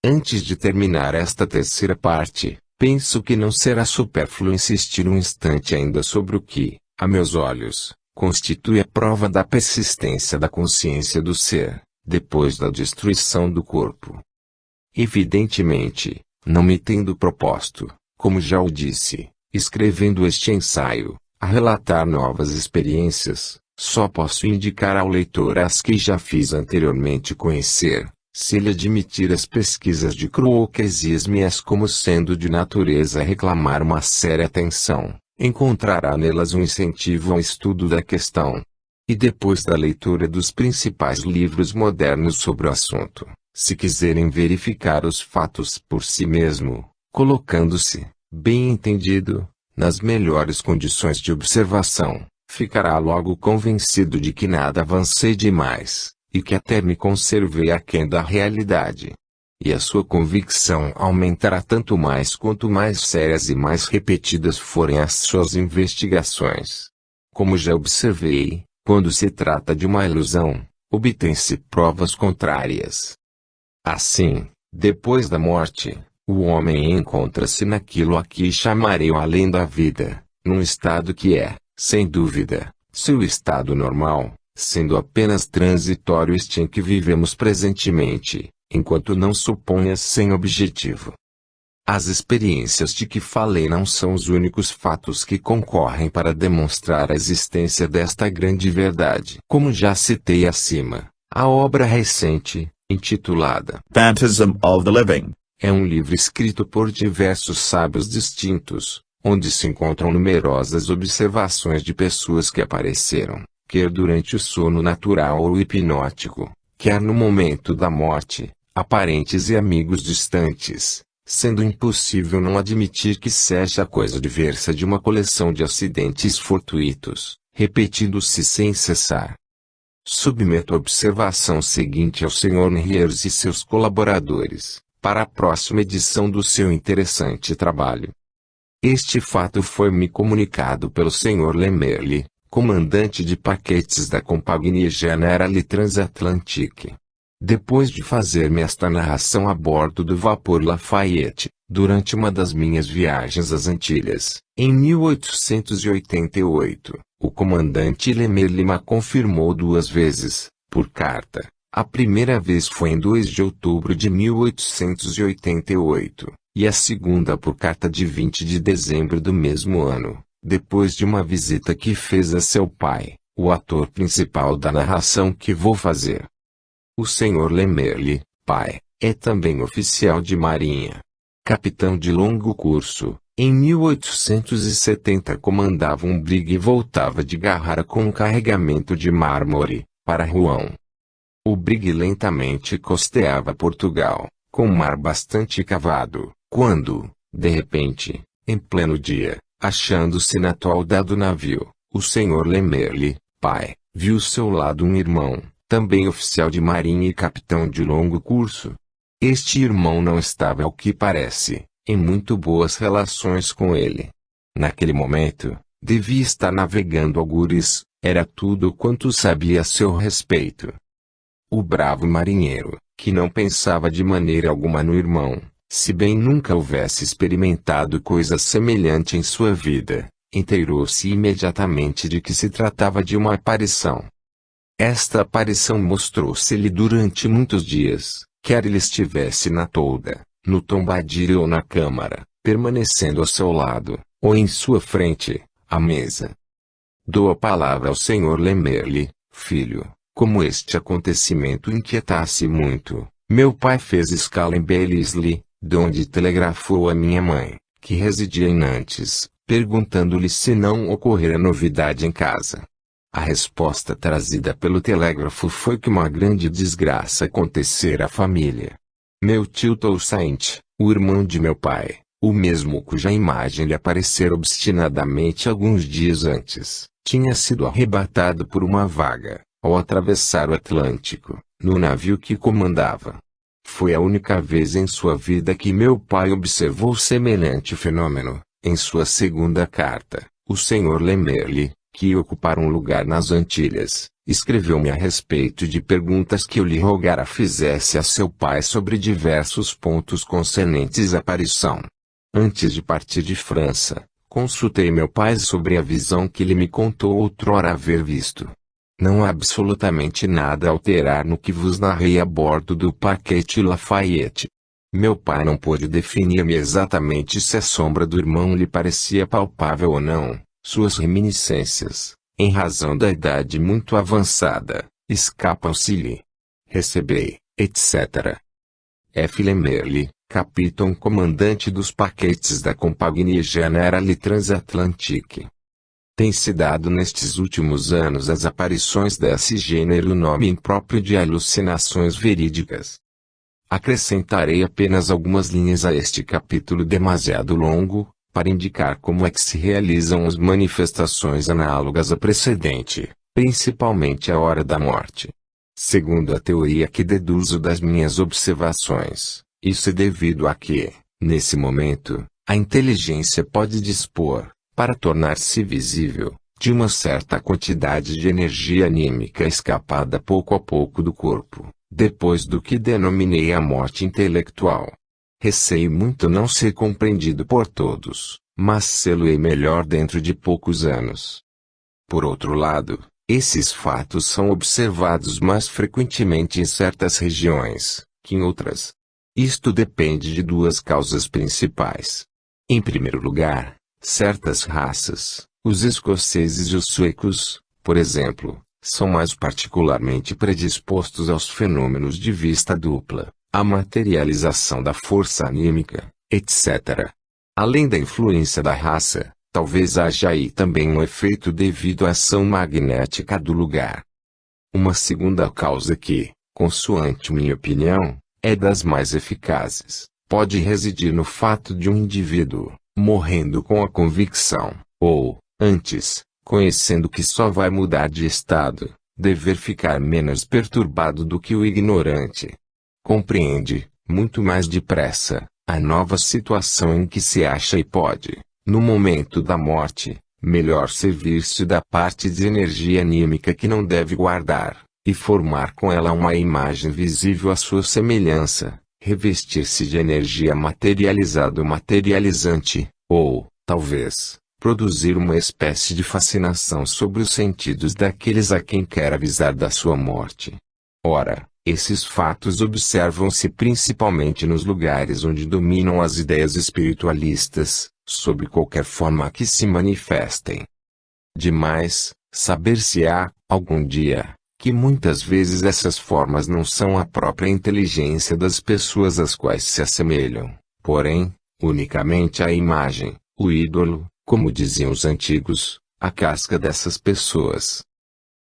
Antes de terminar esta terceira parte, penso que não será supérfluo insistir um instante ainda sobre o que, a meus olhos, constitui a prova da persistência da consciência do ser, depois da destruição do corpo. Evidentemente, não me tendo proposto, como já o disse, escrevendo este ensaio, a relatar novas experiências, só posso indicar ao leitor as que já fiz anteriormente conhecer. Se ele admitir as pesquisas de Crookes e Smith como sendo de natureza a reclamar uma séria atenção, encontrará nelas um incentivo ao estudo da questão. E depois da leitura dos principais livros modernos sobre o assunto, se quiserem verificar os fatos por si mesmo, colocando-se, bem entendido, nas melhores condições de observação, ficará logo convencido de que nada avancei demais, e que até me conservei aquém da realidade. E a sua convicção aumentará tanto mais quanto mais sérias e mais repetidas forem as suas investigações. Como já observei, quando se trata de uma ilusão, obtém-se provas contrárias. Assim, depois da morte, o homem encontra-se naquilo a que chamarei o além da vida, num estado que é, sem dúvida, seu estado normal, sendo apenas transitório este em que vivemos presentemente, enquanto não suponha sem objetivo. As experiências de que falei não são os únicos fatos que concorrem para demonstrar a existência desta grande verdade. Como já citei acima, a obra recente, intitulada Phantasm of the Living, é um livro escrito por diversos sábios distintos, onde se encontram numerosas observações de pessoas que apareceram, quer durante o sono natural ou hipnótico, quer no momento da morte, aparentes e amigos distantes, sendo impossível não admitir que seja coisa diversa de uma coleção de acidentes fortuitos, repetindo-se sem cessar. Submeto a observação seguinte ao Sr. Henriers e seus colaboradores, para a próxima edição do seu interessante trabalho. Este fato foi-me comunicado pelo Sr. Lemerle, comandante de paquetes da Compagnie Generale Transatlantique. Depois de fazer-me esta narração a bordo do vapor Lafayette, durante uma das minhas viagens às Antilhas, em 1888, o comandante Lemerle me confirmou 2 vezes, por carta. A primeira vez foi em 2 de outubro de 1888, e a segunda por carta de 20 de dezembro do mesmo ano, depois de uma visita que fez a seu pai, o ator principal da narração que vou fazer. O Sr. Lemerle, pai, é também oficial de marinha. Capitão de longo curso, em 1870 comandava um brig e voltava de Garrara com um carregamento de mármore, para Rouen. O brig lentamente costeava Portugal, com um mar bastante cavado, quando, de repente, em pleno dia, achando-se na tolda do navio, o Sr. Lemerle, pai, viu ao seu lado um irmão, também oficial de marinha e capitão de longo curso. Este irmão não estava, ao que parece, em muito boas relações com ele. Naquele momento, devia estar navegando algures, era tudo quanto sabia a seu respeito. O bravo marinheiro, que não pensava de maneira alguma no irmão, se bem nunca houvesse experimentado coisa semelhante em sua vida, inteirou-se imediatamente de que se tratava de uma aparição. Esta aparição mostrou-se-lhe durante muitos dias, quer ele estivesse na tolda, no tombadilho ou na câmara, permanecendo ao seu lado, ou em sua frente, à mesa. Dou a palavra ao Sr. Lemerle, filho, como este acontecimento inquietasse muito, meu pai fez escala em Bellisle, donde telegrafou a minha mãe, que residia em Nantes, perguntando-lhe se não ocorrera novidade em casa. A resposta trazida pelo telégrafo foi que uma grande desgraça acontecera à família. Meu tio Toussaint, o irmão de meu pai, o mesmo cuja imagem lhe aparecera obstinadamente alguns dias antes, tinha sido arrebatado por uma vaga, ao atravessar o Atlântico, no navio que comandava. Foi a única vez em sua vida que meu pai observou semelhante fenômeno. Em sua segunda carta, o Sr. Lemerle, que ia ocupar um lugar nas Antilhas, escreveu-me a respeito de perguntas que eu lhe rogara fizesse a seu pai sobre diversos pontos concernentes à aparição. Antes de partir de França, consultei meu pai sobre a visão que ele me contou outrora haver visto. Não há absolutamente nada a alterar no que vos narrei a bordo do paquete Lafayette. Meu pai não pôde definir-me exatamente se a sombra do irmão lhe parecia palpável ou não. Suas reminiscências, em razão da idade muito avançada, escapam-se-lhe. Recebei, etc. F. Lemerle, capitão comandante dos paquetes da Compagnie Generale Transatlantique. Tem-se dado nestes últimos anos às aparições desse gênero o nome impróprio de alucinações verídicas. Acrescentarei apenas algumas linhas a este capítulo demasiado longo, para indicar como é que se realizam as manifestações análogas à precedente, principalmente a hora da morte. Segundo a teoria que deduzo das minhas observações, isso é devido a que, nesse momento, a inteligência pode dispor, para tornar-se visível, de uma certa quantidade de energia anímica escapada pouco a pouco do corpo, depois do que denominei a morte intelectual. Receio muito não ser compreendido por todos, mas sê-lo-ei melhor dentro de poucos anos. Por outro lado, esses fatos são observados mais frequentemente em certas regiões, que em outras. Isto depende de 2 causas principais. Em primeiro lugar, certas raças, os escoceses e os suecos, por exemplo, são mais particularmente predispostos aos fenômenos de vista dupla, à materialização da força anímica, etc. Além da influência da raça, talvez haja aí também um efeito devido à ação magnética do lugar. Uma segunda causa que, consoante minha opinião, é das mais eficazes, pode residir no fato de um indivíduo, morrendo com a convicção, ou, antes, conhecendo que só vai mudar de estado, dever ficar menos perturbado do que o ignorante. Compreende, muito mais depressa, a nova situação em que se acha e pode, no momento da morte, melhor servir-se da parte de energia anímica que não deve guardar, e formar com ela uma imagem visível à sua semelhança, revestir-se de energia materializada ou materializante, ou, talvez, produzir uma espécie de fascinação sobre os sentidos daqueles a quem quer avisar da sua morte. Ora, esses fatos observam-se principalmente nos lugares onde dominam as ideias espiritualistas, sob qualquer forma que se manifestem. Demais, saber-se-á, algum dia, que muitas vezes essas formas não são a própria inteligência das pessoas às quais se assemelham, porém, unicamente a imagem, o ídolo, como diziam os antigos, a casca dessas pessoas.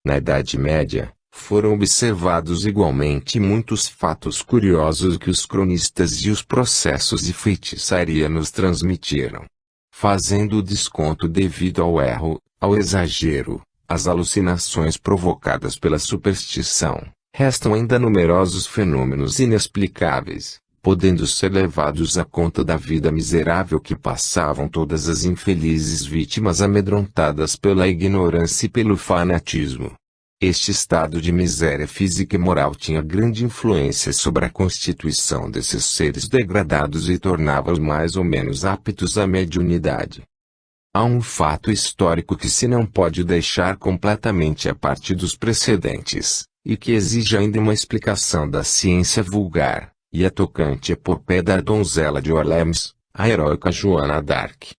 Na Idade Média, foram observados igualmente muitos fatos curiosos que os cronistas e os processos de feitiçaria nos transmitiram. Fazendo o desconto devido ao erro, ao exagero, às alucinações provocadas pela superstição, restam ainda numerosos fenômenos inexplicáveis, podendo ser levados à conta da vida miserável que passavam todas as infelizes vítimas amedrontadas pela ignorância e pelo fanatismo. Este estado de miséria física e moral tinha grande influência sobre a constituição desses seres degradados e tornava-os mais ou menos aptos à mediunidade. Há um fato histórico que se não pode deixar completamente à parte dos precedentes, e que exige ainda uma explicação da ciência vulgar, e a tocante epopeia da donzela de Orleans, a heróica Joana d'Arc.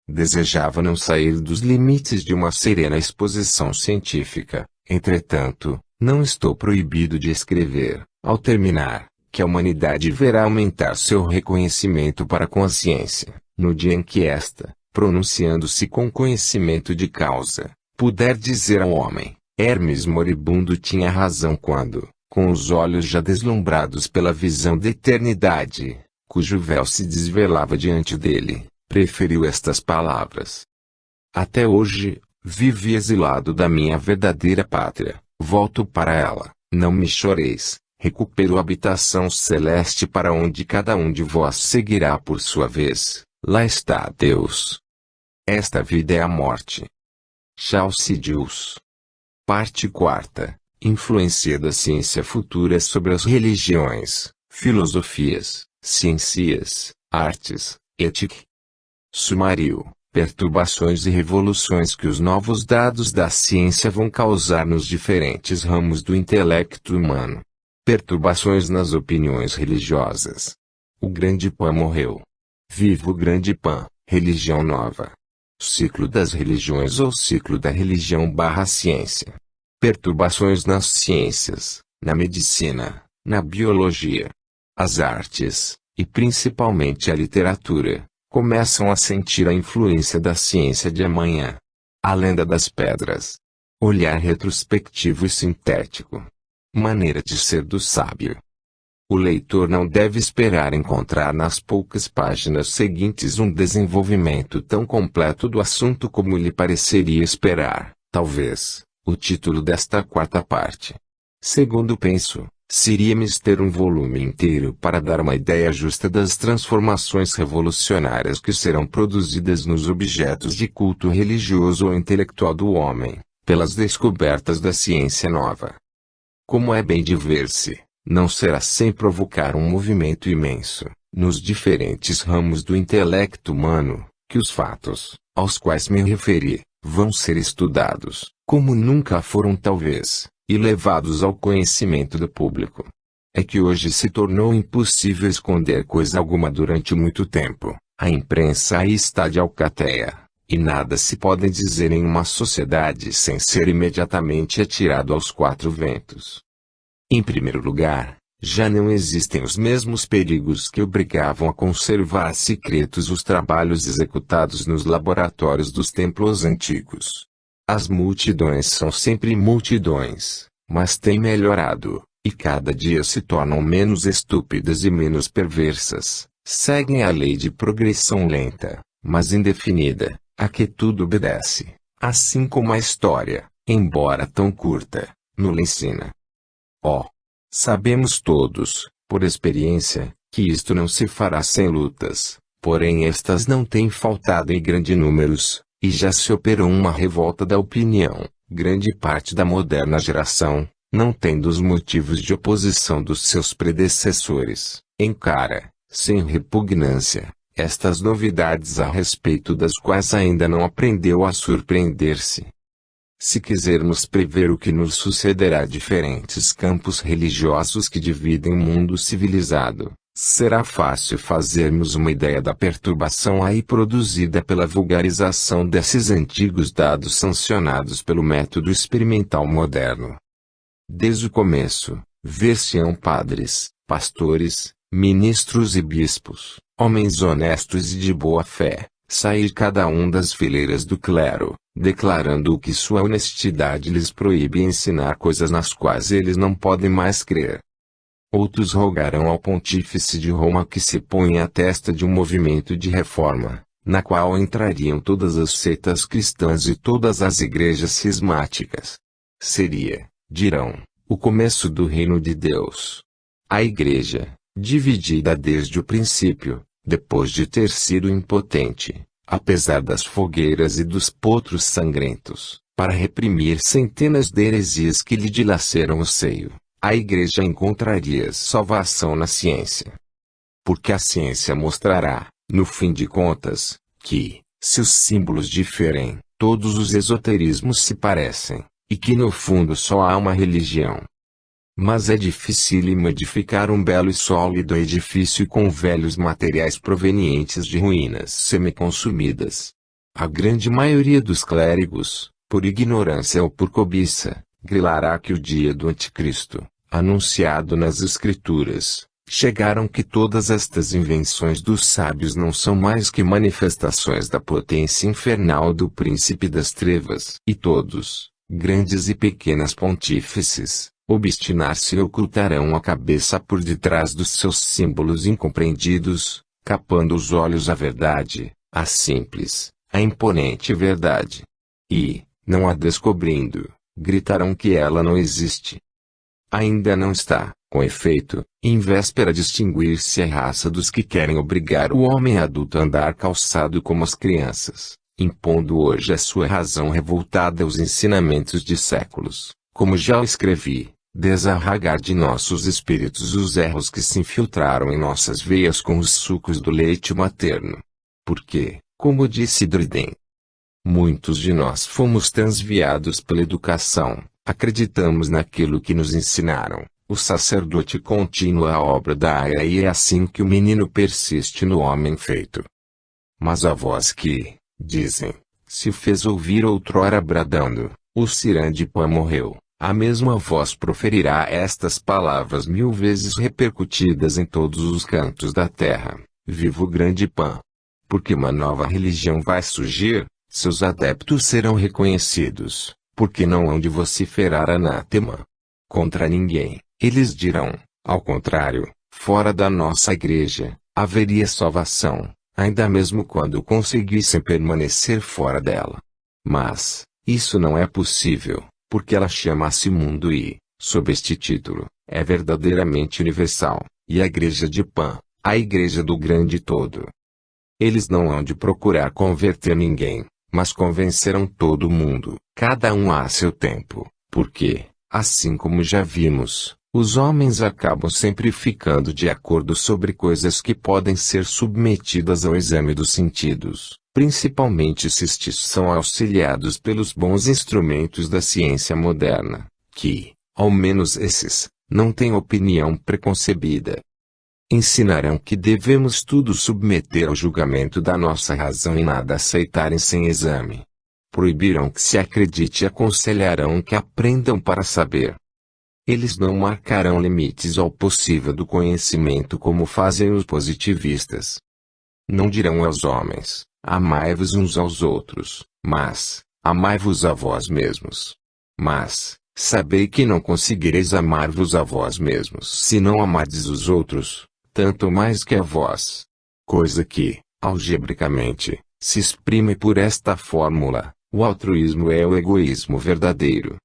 Desejava não sair dos limites de uma serena exposição científica. Entretanto, não estou proibido de escrever, ao terminar, que a humanidade verá aumentar seu reconhecimento para com a ciência, no dia em que esta, pronunciando-se com conhecimento de causa, puder dizer ao homem: Hermes moribundo tinha razão quando, com os olhos já deslumbrados pela visão da eternidade, cujo véu se desvelava diante dele, preferiu estas palavras. Até hoje, vive exilado da minha verdadeira pátria, volto para ela, não me choreis, recupero a habitação celeste para onde cada um de vós seguirá por sua vez, lá está Deus. Esta vida é a morte. Chalcidius. Parte 4. Influência da ciência futura sobre as religiões, filosofias, ciências, artes, ética. Sumário. Perturbações e revoluções que os novos dados da ciência vão causar nos diferentes ramos do intelecto humano. Perturbações nas opiniões religiosas. O grande Pan morreu. Viva o grande Pan, religião nova. Ciclo das religiões ou ciclo da religião/ciência. Perturbações nas ciências, na medicina, na biologia. As artes, e principalmente a literatura, começam a sentir a influência da ciência de amanhã. A lenda das pedras. Olhar retrospectivo e sintético. Maneira de ser do sábio. O leitor não deve esperar encontrar nas poucas páginas seguintes um desenvolvimento tão completo do assunto como lhe pareceria esperar, talvez, o título desta quarta parte. Segundo penso, seria-me ter um volume inteiro para dar uma ideia justa das transformações revolucionárias que serão produzidas nos objetos de culto religioso ou intelectual do homem, pelas descobertas da ciência nova. Como é bem de ver-se, não será sem provocar um movimento imenso, nos diferentes ramos do intelecto humano, que os fatos, aos quais me referi, vão ser estudados, como nunca foram talvez, e levados ao conhecimento do público. É que hoje se tornou impossível esconder coisa alguma durante muito tempo, a imprensa aí está de alcateia, e nada se pode dizer em uma sociedade sem ser imediatamente atirado aos quatro ventos. Em primeiro lugar, Já não existem os mesmos perigos que obrigavam a conservar secretos os trabalhos executados nos laboratórios dos templos antigos. As multidões são sempre multidões, mas têm melhorado, e cada dia se tornam menos estúpidas e menos perversas. Seguem a lei de progressão lenta, mas indefinida, a que tudo obedece, assim como a história, embora tão curta, nos ensina. Sabemos todos, por experiência, que isto não se fará sem lutas, porém estas não têm faltado em grandes números, e já se operou uma revolta da opinião. Grande parte da moderna geração, não tendo os motivos de oposição dos seus predecessores, encara, sem repugnância, estas novidades a respeito das quais ainda não aprendeu a surpreender-se. Se quisermos prever o que nos sucederá diferentes campos religiosos que dividem o mundo civilizado, será fácil fazermos uma ideia da perturbação aí produzida pela vulgarização desses antigos dados sancionados pelo método experimental moderno. Desde o começo, ver-se-ão padres, pastores, ministros e bispos, homens honestos e de boa fé, sair cada um das fileiras do clero, declarando que sua honestidade lhes proíbe ensinar coisas nas quais eles não podem mais crer. Outros rogarão ao pontífice de Roma que se ponha à testa de um movimento de reforma, na qual entrariam todas as seitas cristãs e todas as igrejas cismáticas. Seria, dirão, o começo do reino de Deus. A igreja, dividida desde o princípio, depois de ter sido impotente, apesar das fogueiras e dos potros sangrentos, para reprimir centenas de heresias que lhe dilaceram o seio, a igreja encontraria salvação na ciência. Porque a ciência mostrará, no fim de contas, que, se os símbolos diferem, todos os esoterismos se parecem, e que no fundo só há uma religião. Mas é dificílimo edificar um belo e sólido edifício com velhos materiais provenientes de ruínas semi-consumidas. A grande maioria dos clérigos, por ignorância ou por cobiça, grilará que o dia do anticristo, anunciado nas escrituras, chegaram, que todas estas invenções dos sábios não são mais que manifestações da potência infernal do príncipe das trevas. E todos, grandes e pequenas pontífices, obstinar-se e ocultarão a cabeça por detrás dos seus símbolos incompreendidos, capando os olhos à verdade, à simples, à imponente verdade. E, não a descobrindo, gritarão que ela não existe. Ainda não está, com efeito, em véspera de extinguir-se a raça dos que querem obrigar o homem adulto a andar calçado como as crianças, impondo hoje a sua razão revoltada aos ensinamentos de séculos. Como já escrevi, desarraigar de nossos espíritos os erros que se infiltraram em nossas veias com os sucos do leite materno. Porque, como disse Dryden, muitos de nós fomos transviados pela educação, acreditamos naquilo que nos ensinaram. O sacerdote continua a obra da aia e é assim que o menino persiste no homem feito. Mas a voz que, dizem, se fez ouvir outrora bradando, o Cirandipã morreu. A mesma voz proferirá estas palavras 1000 vezes repercutidas em todos os cantos da terra: viva o grande Pan! Porque uma nova religião vai surgir, seus adeptos serão reconhecidos, porque não hão de vociferar anátema contra ninguém. Eles dirão, ao contrário, fora da nossa igreja, haveria salvação, ainda mesmo quando conseguissem permanecer fora dela. Mas, isso não é possível, porque ela chama-se mundo e, sob este título, é verdadeiramente universal, e a igreja de Pan, a igreja do grande todo. Eles não hão de procurar converter ninguém, mas convencerão todo mundo, cada um a seu tempo, porque, assim como já vimos, os homens acabam sempre ficando de acordo sobre coisas que podem ser submetidas ao exame dos sentidos, principalmente se estes são auxiliados pelos bons instrumentos da ciência moderna, que, ao menos esses, não têm opinião preconcebida. Ensinarão que devemos tudo submeter ao julgamento da nossa razão e nada aceitarem sem exame. Proibirão que se acredite e aconselharão que aprendam para saber. Eles não marcarão limites ao possível do conhecimento como fazem os positivistas. Não dirão aos homens, amai-vos uns aos outros, mas, amai-vos a vós mesmos. Mas, sabei que não conseguireis amar-vos a vós mesmos se não amardes os outros, tanto mais que a vós. Coisa que, algebricamente, se exprime por esta fórmula: o altruísmo é o egoísmo verdadeiro.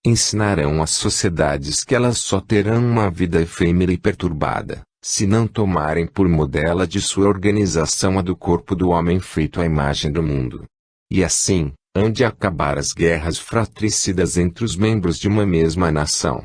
Ensinarão às sociedades que elas só terão uma vida efêmera e perturbada, se não tomarem por modelo de sua organização a do corpo do homem feito à imagem do mundo. E assim, hão de acabar as guerras fratricidas entre os membros de uma mesma nação.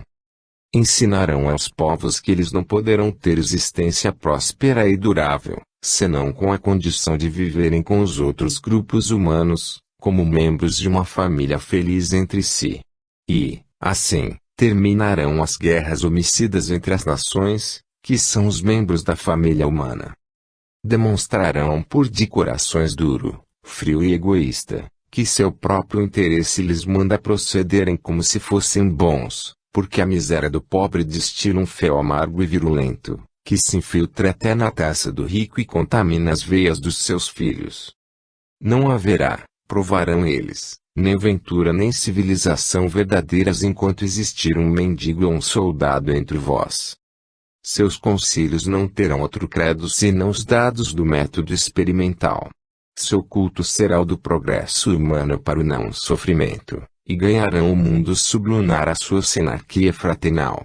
Ensinarão aos povos que eles não poderão ter existência próspera e durável, senão com a condição de viverem com os outros grupos humanos, como membros de uma família feliz entre si. E, assim, terminarão as guerras homicidas entre as nações, que são os membros da família humana. Demonstrarão por de corações duro, frio e egoísta, que seu próprio interesse lhes manda procederem como se fossem bons, porque a miséria do pobre destila um fel amargo e virulento, que se infiltra até na taça do rico e contamina as veias dos seus filhos. Não haverá, provarão eles, nem ventura nem civilização verdadeiras enquanto existir um mendigo ou um soldado entre vós. Seus conselhos não terão outro credo senão os dados do método experimental. Seu culto será o do progresso humano para o não sofrimento, e ganharão o mundo sublunar a sua sinarquia fraternal.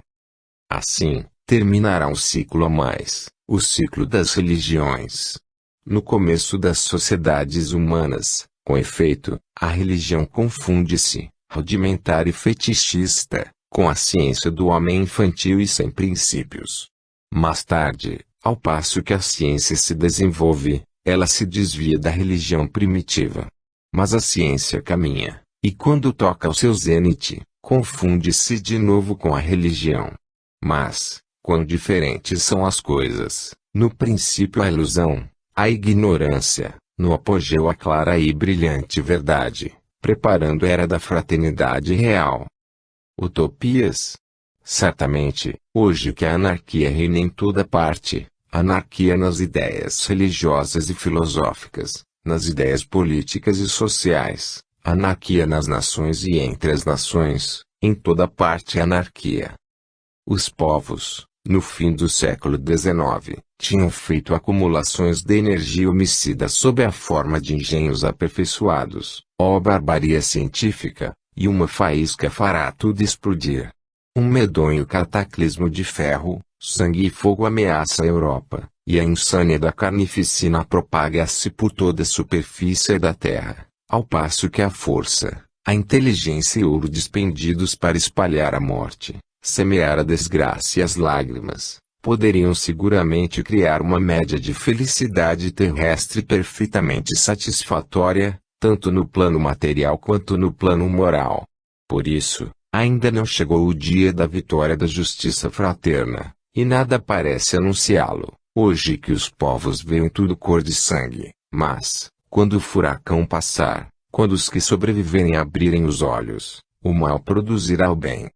Assim, terminará um ciclo a mais, o ciclo das religiões. No começo das sociedades humanas, com efeito, a religião confunde-se, rudimentar e fetichista, com a ciência do homem infantil e sem princípios. Mais tarde, ao passo que a ciência se desenvolve, ela se desvia da religião primitiva. Mas a ciência caminha, e quando toca ao seu zênite, confunde-se de novo com a religião. Mas, quão diferentes são as coisas, no princípio a ilusão, a ignorância, no apogeu a clara e brilhante verdade, preparando a era da fraternidade real. Utopias? Certamente, hoje que a anarquia reina em toda parte, anarquia nas ideias religiosas e filosóficas, nas ideias políticas e sociais, anarquia nas nações e entre as nações, em toda parte anarquia. Os povos, no fim do século XIX, tinham feito acumulações de energia homicida sob a forma de engenhos aperfeiçoados, ó barbaria científica, e uma faísca fará tudo explodir. Um medonho cataclismo de ferro, sangue e fogo ameaça a Europa, e a insânia da carnificina propaga-se por toda a superfície da terra, ao passo que a força, a inteligência e ouro despendidos para espalhar a morte, semear a desgraça e as lágrimas, poderiam seguramente criar uma média de felicidade terrestre perfeitamente satisfatória, tanto no plano material quanto no plano moral. Por isso, ainda não chegou o dia da vitória da justiça fraterna, e nada parece anunciá-lo, hoje que os povos veem tudo cor de sangue, mas, quando o furacão passar, quando os que sobreviverem abrirem os olhos, o mal produzirá o bem.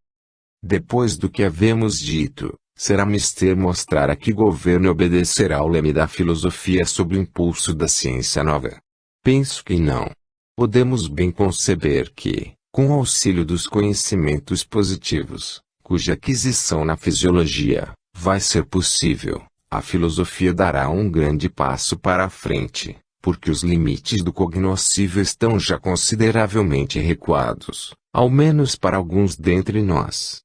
Depois do que havemos dito, será mister mostrar a que governo obedecerá ao leme da filosofia sob o impulso da ciência nova. Penso que não. Podemos bem conceber que, com o auxílio dos conhecimentos positivos, cuja aquisição na fisiologia vai ser possível, a filosofia dará um grande passo para a frente, porque os limites do cognoscível estão já consideravelmente recuados, ao menos para alguns dentre nós.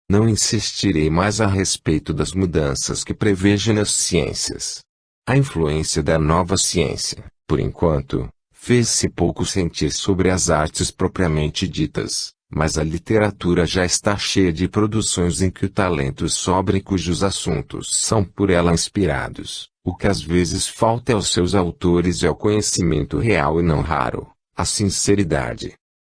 Não insistirei mais a respeito das mudanças que prevejo nas ciências. A influência da nova ciência, por enquanto, fez-se pouco sentir sobre as artes propriamente ditas, mas a literatura já está cheia de produções em que o talento sobra e cujos assuntos são por ela inspirados. O que às vezes falta aos seus autores é o conhecimento real e não raro, a sinceridade.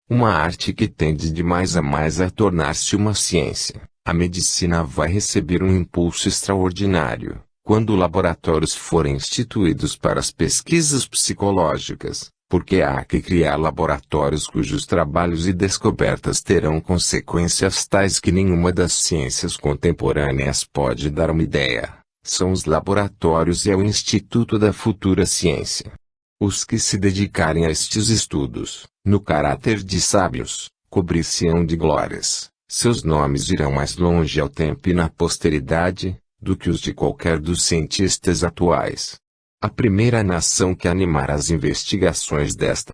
Uma arte que tende de mais a mais a tornar-se uma ciência. A medicina vai receber um impulso extraordinário, quando laboratórios forem instituídos para as pesquisas psicológicas, Porque há que criar laboratórios cujos trabalhos e descobertas terão consequências tais que nenhuma das ciências contemporâneas pode dar uma ideia. São os laboratórios e é o Instituto da Futura Ciência. Os que se dedicarem a estes estudos, no caráter de sábios, cobrir-se-ão de glórias. Seus nomes irão mais longe ao tempo e na posteridade, do que os de qualquer dos cientistas atuais. A primeira nação que animar as investigações desta